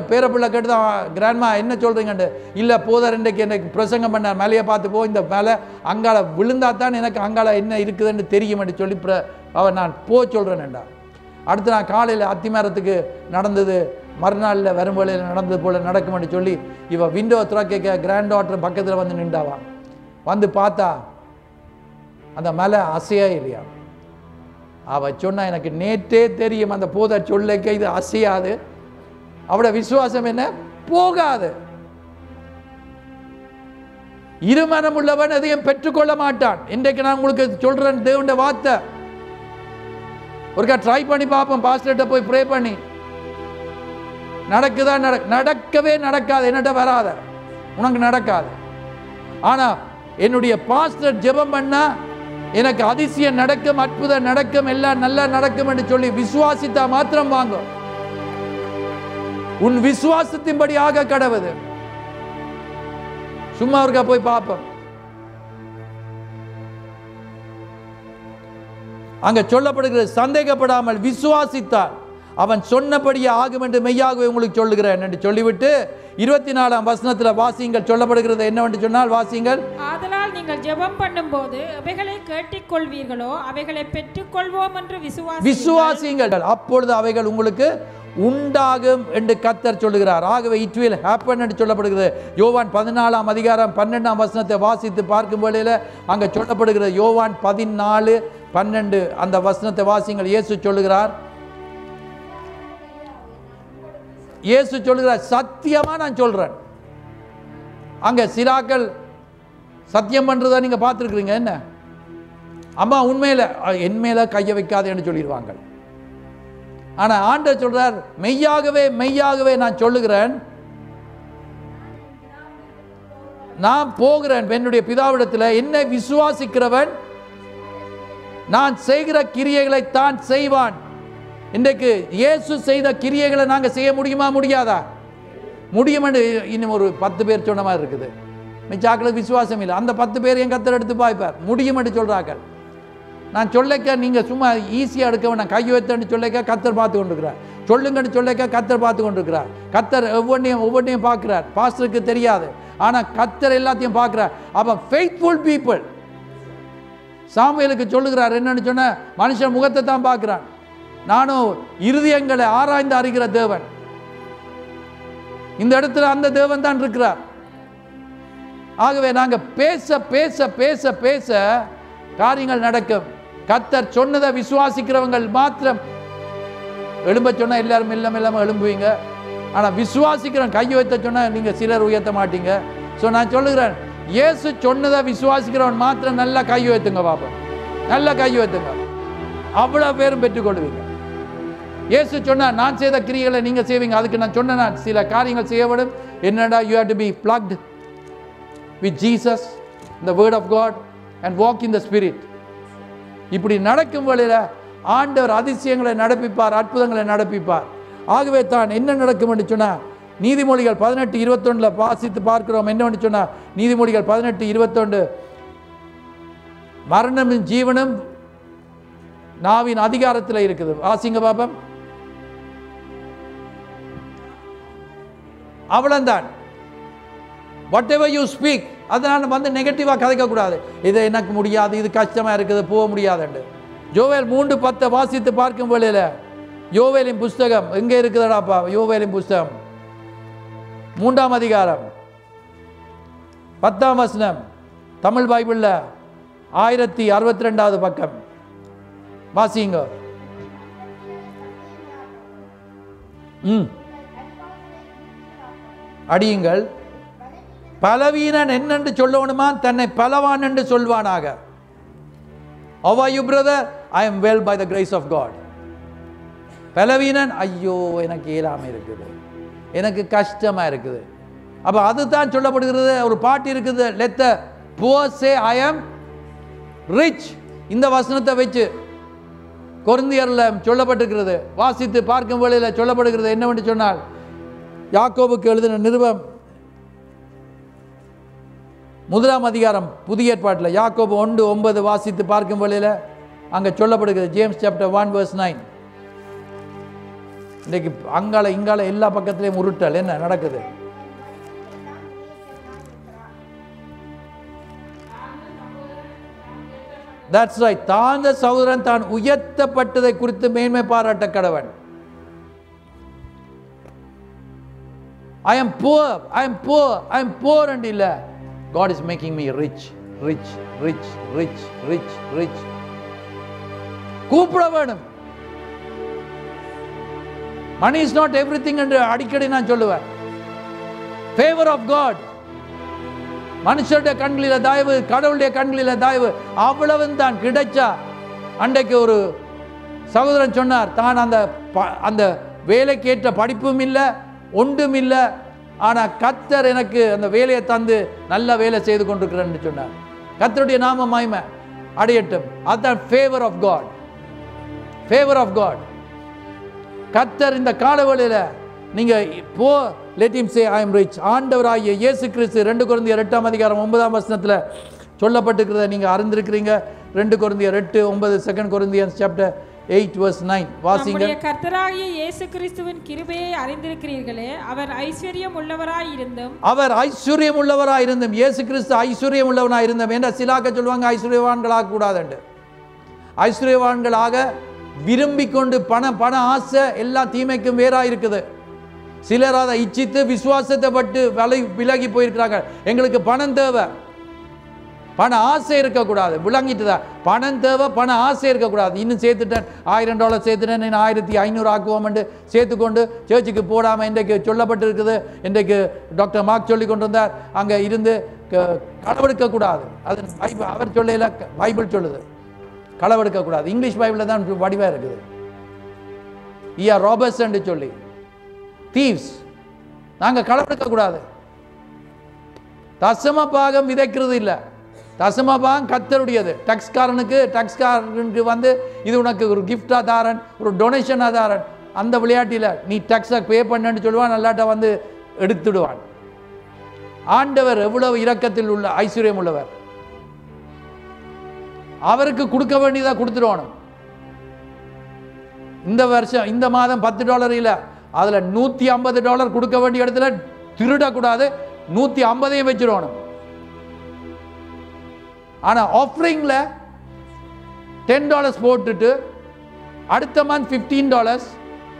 பேர பிள்ளை கேட்டு தான், கிராண்ட்மா என்ன சொல்றீங்கன்னு. இல்லை போதார், இன்றைக்கு எனக்கு பிரசங்கம் பண்ண மலையை பார்த்து போ, இந்த மேலே அங்கால விழுந்தா தான் எனக்கு அங்கால என்ன இருக்குதுன்னு தெரியுமென்று சொல்லி அவன் நான் சொல்கிறேன்டா. அடுத்து நான் காலையில் அத்திமரத்துக்கு நடந்தது, மறுநாளில் வரும் வேளையில் நடந்தது போல் நடக்குமென்று சொல்லி இவ விண்டோ துறக்க கிராண்ட் டாட்டர் பக்கத்தில் வந்து நின்றாவான். வந்து பார்த்தா அந்த மலை அசையா இல்லையா. அவ சொன்னா, எனக்கு நேற்றே தெரியும் அந்த போத சொல்லைக்க இது அசையாது. அவட விசுவாசம் என்ன? போகாது. இருமனம் உள்ளவன் அதையும் பெற்றுக்கொள்ள மாட்டான். இன்றைக்கு நான் உங்களுக்கு சொல்றேன் தேவனுடைய வார்த்தை. ஒருக்கா ட்ரை பண்ணி பார்ப்போம். பாஸ்டர்கிட்ட போய் ப்ரே பண்ணி நடக்குதா? நடக்கவே நடக்காது. என்னட்ட வராத, உனக்கு நடக்காது. ஆனா என்னுடைய பாஸ்டர் ஜெபம் பண்ணா எனக்கு அதிசயம் நடக்கும், அற்புதம் நடக்கும், எல்லாம் நல்லா நடக்கும் என்று சொல்லி விசுவாசித்தா மாத்திரம் வாங்கும். உன் விசுவாசத்தின்படியாக கடவுது. சும்மா இருக்கா போய் பார்ப்போம். அங்க சொல்லப்படுகிறது, சந்தேகப்படாமல் விசுவாசித்தால் அவன் சொன்னபடியே ஆகும் என்று மெய்யாகவே உங்களுக்கு சொல்லுகிறேன் என்று சொல்லிவிட்டு 24ஆம் வசனத்தில் வாசியுங்கள். சொல்லப்படுகிறது என்னவென்று சொன்னால், வாசியுங்கள். ஆதலால் நீங்கள் ஜெபம் பண்ணும்போது அவைகளை கேட்டுக்கொள்வீர்களோ அவைகளை பெற்றுக்கொள்வோம் என்று விசுவாசியுங்கள், அப்பொழுது அவைகள் உங்களுக்கு உண்டாகும் என்று கர்த்தர் சொல்லுகிறார். ஆகவே it will happen என்று சொல்லப்படுகிறது. யோவான் 14ஆம் அதிகாரம் 12ஆம் வசனத்தை வாசித்து பார்க்கும் வேளையில் அங்க சொல்லப்படுகிறது. யோவான் 14:12 அந்த வசனத்தை வாசியுங்கள். இயேசு சொல்லுகிறார், இயேசு சொல்லுகிறார், சத்தியமா நான் சொல்றேன். அங்க சிராக்கள் சத்தியம் பண்றதை நீங்க பார்த்துருக்கிறீங்க. என்ன அம்மா உண்மையில என் மேல கைய வைக்காதேன்னு சொல்லிடுவாங்க. ஆனா ஆண்டவர் சொல்றார், மெய்யாகவே மெய்யாகவே நான் சொல்லுகிறேன், நான் போகிறேன் என்னுடைய பிதாவிடத்தில். என்னை விசுவாசிக்கிறவன் நான் செய்கிற கிரியைகளை தான் செய்வான். இன்றைக்கு இயேசு செய்த கிரியைகளை நாங்க செய்ய முடியுமா? முடியாதா? முடியும் என்று இன்னும் ஒரு 10 பேர் சொன்ன மாதிரி இருக்குது. மிச்சாக்களுக்கு விசுவாசம் இல்லை. அந்த 10 பேர் என் கத்தர் எடுத்து பாய்ப்பார். முடியும் என்று சொல்றார்கள். நான் சொல்லிக்க நீங்க சும்மா ஈஸியா எடுக்க வேண்டாம். கை வைத்தன்னு சொல்லிக்க கத்தர் பார்த்து கொண்டிருக்கிறார். சொல்லுங்கன்னு சொல்லிக்க கத்தர் பார்த்து கொண்டிருக்கிறார். கத்தர் ஒவ்வொன்றையும் பார்க்கிறார். பாஸ்டருக்கு தெரியாது. ஆனால் கர்த்தர் எல்லாத்தையும் பார்க்குறார். அப்போ ஃபெய்த்ஃபுல் பீப்புள். சாமுவேலுக்கு சொல்லுகிறார் என்னன்னு சொன்ன, மனுஷன் முகத்தை தான் பார்க்குறான், நானும் இருதயங்களை ஆராய்ந்து அறிகிற தேவன். இந்த இடத்துல அந்த தேவன் தான் இருக்கிறார். ஆகவே நாங்கள் பேச பேச பேச பேச காரியங்கள் நடக்கும். கர்த்தர் சொன்னதை விசுவாசிக்கிறவங்க மாத்திரம் எழும்ப சொன்னா எல்லாரும் இல்லாமல் எழும்புவீங்க. ஆனால் விசுவாசிக்கிறவன் கையை வைத்த சொன்னா நீங்க சிலர் உயர்த்த மாட்டீங்க. ஸோ நான் சொல்லுகிறேன், இயேசு சொன்னதை விசுவாசிக்கிறவன் மாத்திரம் நல்லா கை வைத்துங்க பாப்பா, நல்லா கை வைத்துங்க, அவ்வளோ பேரும் பெற்றுக்கொள்வீங்க. இயேசு சொன்னா நான் செய்த கிரியைகளை நீங்க செய்வீங்க. அதுக்கு நான் சொன்ன சில காரியங்கள் செய்யப்படும். என்னடா, you have to be plugged with Jesus, the word of God, and walk in the spirit. இப்படி நடக்கும் வேளையில ஆண்டவர் அதிசயங்களை நடப்பிப்பார், அற்புதங்களை நடப்பிப்பார். ஆகவே தான் என்ன நடக்கும் என்று சொன்னா, நீதிமொழிகள் 18:21 வாசித்து பார்க்கிறோம். என்னவென்று சொன்னா, நீதிமொழிகள் 18:21, மரணமும் ஜீவனும் நாவின் அதிகாரத்தில் இருக்குது. வாசிங்க பாப்பம். அவ்வளவுதான். whatever you speak, அதனால வந்து நெகட்டிவா கதைக்க கூடாது. இது எனக்கு முடியாது, இது கஷ்டமா இருக்குது, போக முடியாதுண்டு. யோவேல் 3:10 வாசித்து பார்க்கும் வேளையில, யோவேலின் புஸ்தகம் எங்கே இருக்குதுடாப்பா? யோவேலின் புஸ்தகம் 3ஆம் அதிகாரம் 10ஆம் வசனம், தமிழ் பைபிள்ல 1062வது பக்கம் வாசிங்க. அடியுங்கள். பலவீனன் என்னென்று சொல்லணுமா? தன்னை பலவான் என்று சொல்வானாக. How are you brother? I am well by the grace of God. பலவீனன், ஐயோ எனக்கு இயலாமை இருக்குது, எனக்கு கஷ்டமா இருக்குது. அப்ப அதுதான் சொல்லப்படுகிறது. ஒரு பாட்டு இருக்குது, let the poor say I am rich. இந்த வசனத்தை வச்சு கொரிந்தியர்ல சொல்லப்பட்டிருக்கிறது. வாசித்து பார்க்கும் வேளையில சொல்லப்படுகிறது என்னவென்று சொன்னால், யாக்கோபுக்கு எழுதின நிருபம் 1ஆம் அதிகாரம் புதிய ஏற்பாட்டில் யாக்கோபு 1:9 வாசித்து பார்க்கும் வேளையில அங்க சொல்லப்படுகிறது. James chapter 1 verse 9. இன்னைக்கு அங்கால இங்கால எல்லா பக்கத்திலையும் உருட்டல் என்ன நடக்குது? That's right. தான் சகோதரன் தான் உயர்த்தப்பட்டதை குறித்து மேன்மை பாராட்ட கடவன். I am poor, I am poor, I am poor and இல்ல, God is making me rich, rich, rich, rich, rich, rich. கூப்பிட வேணும். Money is not everything என்று அடிக்கடி நான் சொல்லுவேன். Favor of God. மனுஷருடைய கண்களில தயவு, கடவுளுடைய கண்களில தயவு, அவ்வளவும் தான் கிடைச்சா. அன்றைக்கு ஒரு சகோதரன் சொன்னார், தான் அந்த வேலைக்கேற்ற படிப்பும் இல்லை, ஒன்றும் இல்லை, ஆனா கர்த்தர் எனக்கு அந்த வேலையை தந்து நல்ல வேலை செய்து கொண்டிருக்கிறேன்னு சொன்னார். கர்த்தருடைய நாம மகிமை அடையட்டும். அதுதான் favour of God, favour of God. கர்த்தர் இந்த காலவெளியில நீங்க போ, let him say I am rich. ஆண்டவராகிய இயேசு கிறிஸ்து 2 கொரிந்தியர் 8ஆம் அதிகாரம் 9ஆம் வசனத்துல சொல்லப்பட்டிருக்கிறத நீங்க அறிந்திருக்கிறீங்க. 2 கொரிந்தியர் 8:9, 2 கொரிந்தியன்ஸ் சாப்டர் 8 verse 9 வாசிங்க. நம்முடைய கர்த்தராகிய இயேசு கிறிஸ்துவின் கிருபையை அறிந்திருக்கிறீர்களே, அவர் ஐஸ்வர்யம் உள்ளவராய் இருந்தும், அவர் ஐஸ்வர்யம் உள்ளவராய் இருந்தும், இயேசு கிறிஸ்து ஐஸ்வர்யம் உள்ளவனாய் இருந்தும். என்ற சிலாக்க சொல்லுவாங்க ஐஸ்வர்யவான்களாக கூடாதுண்டு. ஐஸ்வர்யவான்களாக விரும்பிக் கொண்டு பண ஆசை எல்லா தீமைக்கும் வேறா இருக்குது. சிலர் அதை இச்சித்து விசுவாசத்தை பட்டு விலகி போயிருக்கிறாங்க. எங்களுக்கு பணம் தேவை, பண ஆசை இருக்கக்கூடாது. விளங்கிட்டுதா? பணம் தேவை, பண ஆசை இருக்கக்கூடாது. இன்னும் சேர்த்துட்டேன், $1000 சேர்த்துட்டேன், 1500 ஆக்குவோம் என்று சேர்த்துக்கொண்டு சர்ச்சுக்கு போடாமல் இன்றைக்கு சொல்லப்பட்டிருக்குது. இன்றைக்கு டாக்டர் மார்க் சொல்லி கொண்டு வந்தார், அங்கே இருந்து களவெடுக்கக்கூடாது. அது அவர் சொல்லல, பைபிள் சொல்லுது களவெடுக்கக்கூடாது. இங்கிலீஷ் பைபிளில் தான் வடிவாக இருக்குது. ராபர்ஸ் என்று சொல்லி தீவ்ஸ். நாங்கள் களவெடுக்கக்கூடாது. தசம பாகம் விதைக்கிறது இல்லை, தசம பாகம் கர்த்தருடையது. டாக்ஸ்காரனுக்கு வந்து இது உனக்கு ஒரு கிஃப்டா தாரன், ஒரு டொனேஷனா தாரன். அந்த விளையாட்டில் நீ டாக்ஸை பே பண்ணு சொல்லுவான், நல்லாட்ட வந்து எடுத்துடுவான். ஆண்டவர் எவ்வளவு இரக்கத்தில் உள்ள ஐஸ்வர்யம் உள்ளவர். அவருக்கு கொடுக்க வேண்டியதா கொடுத்துடுவானும். இந்த வருஷம் இந்த மாதம் $10 இல்லை, அதுல $150 கொடுக்க வேண்டிய இடத்துல திருடக்கூடாது, 150 வச்சிடணும். ஆனால் ஆஃபரிங்கில் $10 போட்டுட்டு அடுத்த மந்த் $15,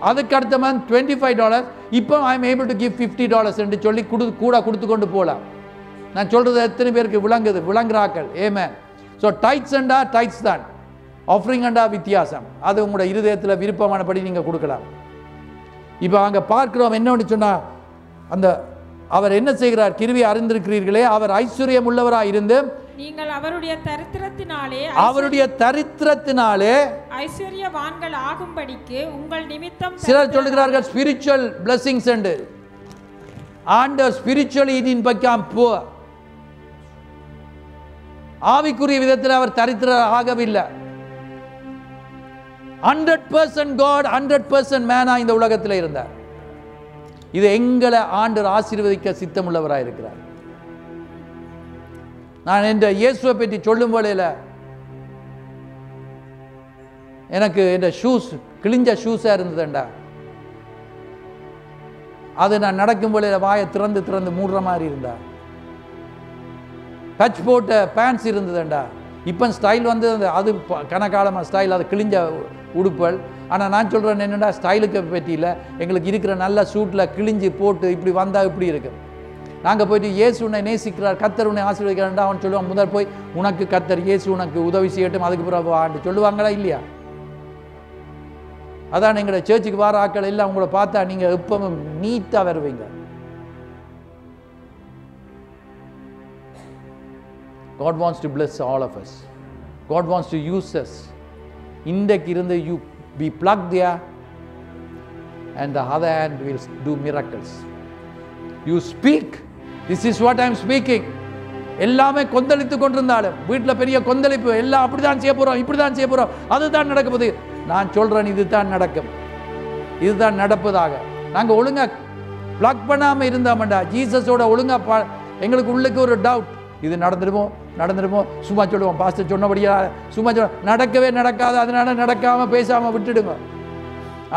அதுக்கு அடுத்த மந்த் $25, இப்போ I am able to give $50 என்று சொல்லி கூட கொடுத்து கொண்டு போகலாம். நான் சொல்கிறது எத்தனை பேருக்கு விளங்குது? விளங்குறாக்கள். ஏமேன். ஸோ டைட்ஸ் அண்டா டைட்ஸ் தான், ஆஃபரிங் அண்டா வித்தியாசம். அது உங்களோட இருதயத்தில் விருப்பமானபடி நீங்கள் கொடுக்கலாம். இப்போ அங்கே பார்க்கிறோம் என்னன்னு சொன்னால், அந்த அவர் என்ன செய்கிறார்? கிருபையை அறிந்திருக்கிறீர்களே, அவர் ஐஸ்வர்யம் உள்ளவராக இருந்து நீங்கள் அவருடைய தரித்திரத்தினாலே ஐஸ்வர்யவான்கள் ஆகும்படிக்கு உங்கள் நிமித்தம். சிலர் சொல்கிறார்கள் ஸ்பிரிச்சுவல் பிளெஸிங்ஸ் என்று. ஆண்டவர் ஸ்பிரிச்சுவலி இன் பக்கம் போ, ஆவிக்குரிய விதத்தில் அவர் தரித்திரர் ஆகவில்லை. 100% God, 100% மேனா இந்த உலகத்தில் இருந்தார். இது எங்களை ஆண்டவர் ஆசீர்வதிக்க சித்தமுள்ளவராக இருக்கிறார். நான் என்ற இயேசுவை பற்றி சொல்லும் வேளையில் எனக்கு என்ற ஷூஸ் கிழிஞ்ச ஷூஸாக இருந்ததுண்டா, அது நான் நடக்கும் வேளையில் வாயை திறந்து மூடுற மாதிரி இருந்தா. டச் போட்ட பேண்ட்ஸ் இருந்ததுண்டா. இப்போ ஸ்டைல் வந்து அது கனகாலமாக ஸ்டைல், அது கிழிஞ்ச உடுப்பல். ஆனால் நான் சொல்கிறேன் என்னென்னா, ஸ்டைலுக்கு பற்றி இல்லை, எங்களுக்கு இருக்கிற நல்ல சூட்டில் கிழிஞ்சு போட்டு இப்படி வந்தால் இப்படி இருக்கு. நாங்கள் போயிட்டு இயேசு உன்னை நேசிக்கிறார், கர்த்தர் உன்னை ஆசீர்வதிக்கிறார், அவன் சொல்லுவான், முதல் போய் உனக்கு கர்த்தர் இயேசு உனக்கு உதவி செய்யட்டும், அதுக்கு பிறகு வான்னு சொல்லுவாங்களா இல்லையா? அதான் எங்களோட சர்ச்சுக்கு வர ஆக்கள் எல்லாம் உங்களை பார்த்தா நீங்கள் எப்பவும் நீட்டாக வருவீங்க. God wants to bless all of us. God wants to use us. இன்றைக்கு இருந்து you be plugged there, and the other hand will do miracles. You speak. This is what I am speaking. எல்லாமே கொந்தளித்து கொண்டிருந்தாலும், வீட்டில் பெரிய கொந்தளிப்பு, எல்லாம் அப்படிதான் செய்ய போகிறோம், இப்படிதான் செய்ய போகிறோம், அதுதான் நடக்க போகுது. நான் சொல்கிறேன், இதுதான் நடக்கும், இதுதான் நடப்பதாக. நாங்கள் ஒழுங்காக பிளக் பண்ணாமல் இருந்தோம்டா, ஜீசஸோட ஒழுங்காக எங்களுக்கு உள்ளுக்கு ஒரு டவுட், இது நடந்துடுமோ சும்மா சொல்லுவோம், பாஸ்டர் சொன்னபடியா சும்மா நடக்கவே நடக்காது, அதனால நடக்காமல் பேசாமல் விட்டுடுங்க.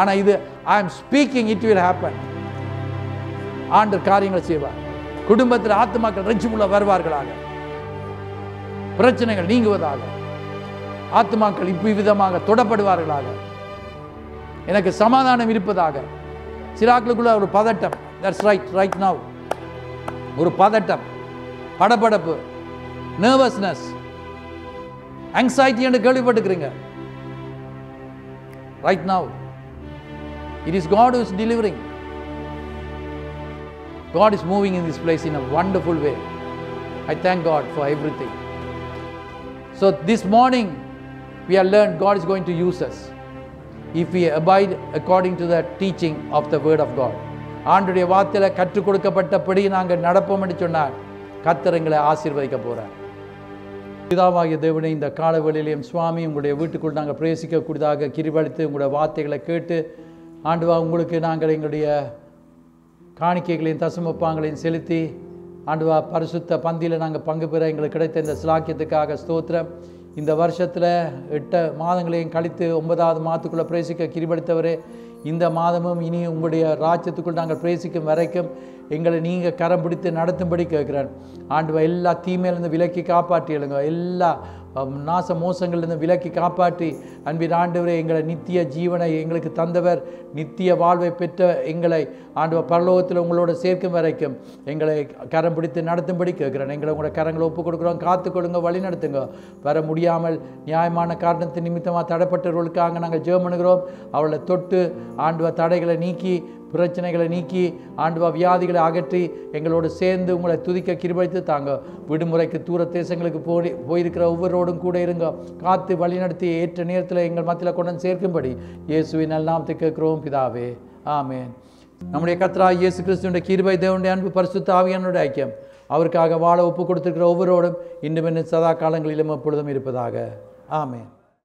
ஆனால் இது I am speaking, it will happen. ஆண்டவர் காரியங்களை செய்வார். குடும்பத்தில் ஆத்துமாக்கள் ரட்சிப்புள்ள வருவார்களாக, பிரச்சனைகள் நீங்குவதாக, ஆத்துமாக்கள் இவ்விதமாக தொடப்படுவார்களாக, எனக்கு சமாதானம் இருப்பதாக. சிறாக்களுக்குள்ள ஒரு பதட்டம், தட்ஸ் ரைட் நவ், ஒரு பதட்டம், படபடப்பு, நர்வஸ்னஸ், ஆங்ஸைட்டி என்று கேள்விப்பட்டுக்கிறீங்க. Right now it is God who is delivering. God is moving in this place in a wonderful way. I thank God for everything. So this morning we have learned God is going to use us if we abide according to the teaching of the word of God. ஆண்டவருடைய வார்த்தையில கற்றுக் கொடுக்கப்பட்டபடி நாங்கள் நடப்போம் என்று சொன்னார், கர்த்தர் எங்களை ஆசீர்வதிக்க போறார். பிதாவாகிய தேவனே, இந்த காலவெளியிலும் சுவாமி உங்களுடைய வீட்டுக்குள் நாங்கள் பிரவேசிக்கக்கூடியதாக கிருபையளித்து உங்களுடைய வார்த்தைகளை கேட்டு ஆண்டவா உங்களுக்கு நாங்கள் எங்களுடைய காணிக்கைகளையும் தசமப்பாங்களையும் செலுத்தி ஆண்டவா பரிசுத்த பந்தியில் நாங்கள் பங்கு பெற எங்களுக்கு கிடைத்த இந்த சிலாக்கியத்துக்காக ஸ்தோத்திரம். இந்த வருஷத்தில் 8 மாதங்களையும் கழித்து 9வது மாதத்துக்குள்ளே பிரவேசிக்க கிருபையளித்தவரே, இந்த மாதமும் இனி உங்களுடைய ராஜ்யத்துக்குள் நாங்கள் பிரவேசிக்கும் வரைக்கும் எங்களை நீங்கள் கரம் பிடித்து நடத்தும்படி கேட்குறேன். ஆண்டவா எல்லா தீமையிலிருந்து விலக்கி காப்பாற்றி எழுங்க, எல்லா நாச மோசங்கள்லேருந்து விலக்கி காப்பாற்றி அன்பின் ஆண்டவரே எங்களை நித்திய ஜீவனை எங்களுக்கு தந்தவர், நித்திய வாழ்வை பெற்ற எங்களை ஆண்டவர் பரலோகத்தில் உங்களோட சேர்க்கும் வரைக்கும் எங்களை கரம் பிடித்து நடத்தும்படி கேட்குறேன். எங்களை உங்களோட கரங்களை ஒப்புக் கொடுக்குறோம், காத்துக்கொள்ளுங்க, வழி நடத்துங்க. வர முடியாமல் நியாயமான காரணத்தின் நிமித்தமாக தடைப்பட்டவர்களுக்காக நாங்கள் ஜெபம் பண்ணுகிறோம். அவளை தொட்டு ஆண்டவர் தடைகளை நீக்கி, பிரச்சனைகளை நீக்கி, ஆண்டவா வியாதிகளை அகற்றி எங்களோடு சேர்ந்து உங்களை துதிக்க கிருபைத்து தாங்க. விடுமுறைக்கு தூர தேசங்களுக்கு போயிருக்கிற ஒவ்வொருவரோடும் கூட இருங்க, காத்து வழி நடத்தி ஏற்ற நேரத்தில் எங்கள் மத்தியில் கொண்டு சேர்க்கும்படி இயேசுவின் நல்ல நாமத்தை கேட்கிறோம் பிதாவே, ஆமென். நம்முடைய கர்த்தராகிய இயேசு கிறிஸ்துவின் கிருபை, தேவனுடைய அன்பு, பரிசுத்த ஆவியானவருடைய ஐக்கியம் அவருக்காக வாழ ஒப்பு கொடுத்திருக்கிற ஒவ்வொருவரோடும் இன்றும் சதா காலங்களிலும் எப்பொழுதும் இருப்பதாக, ஆமென்.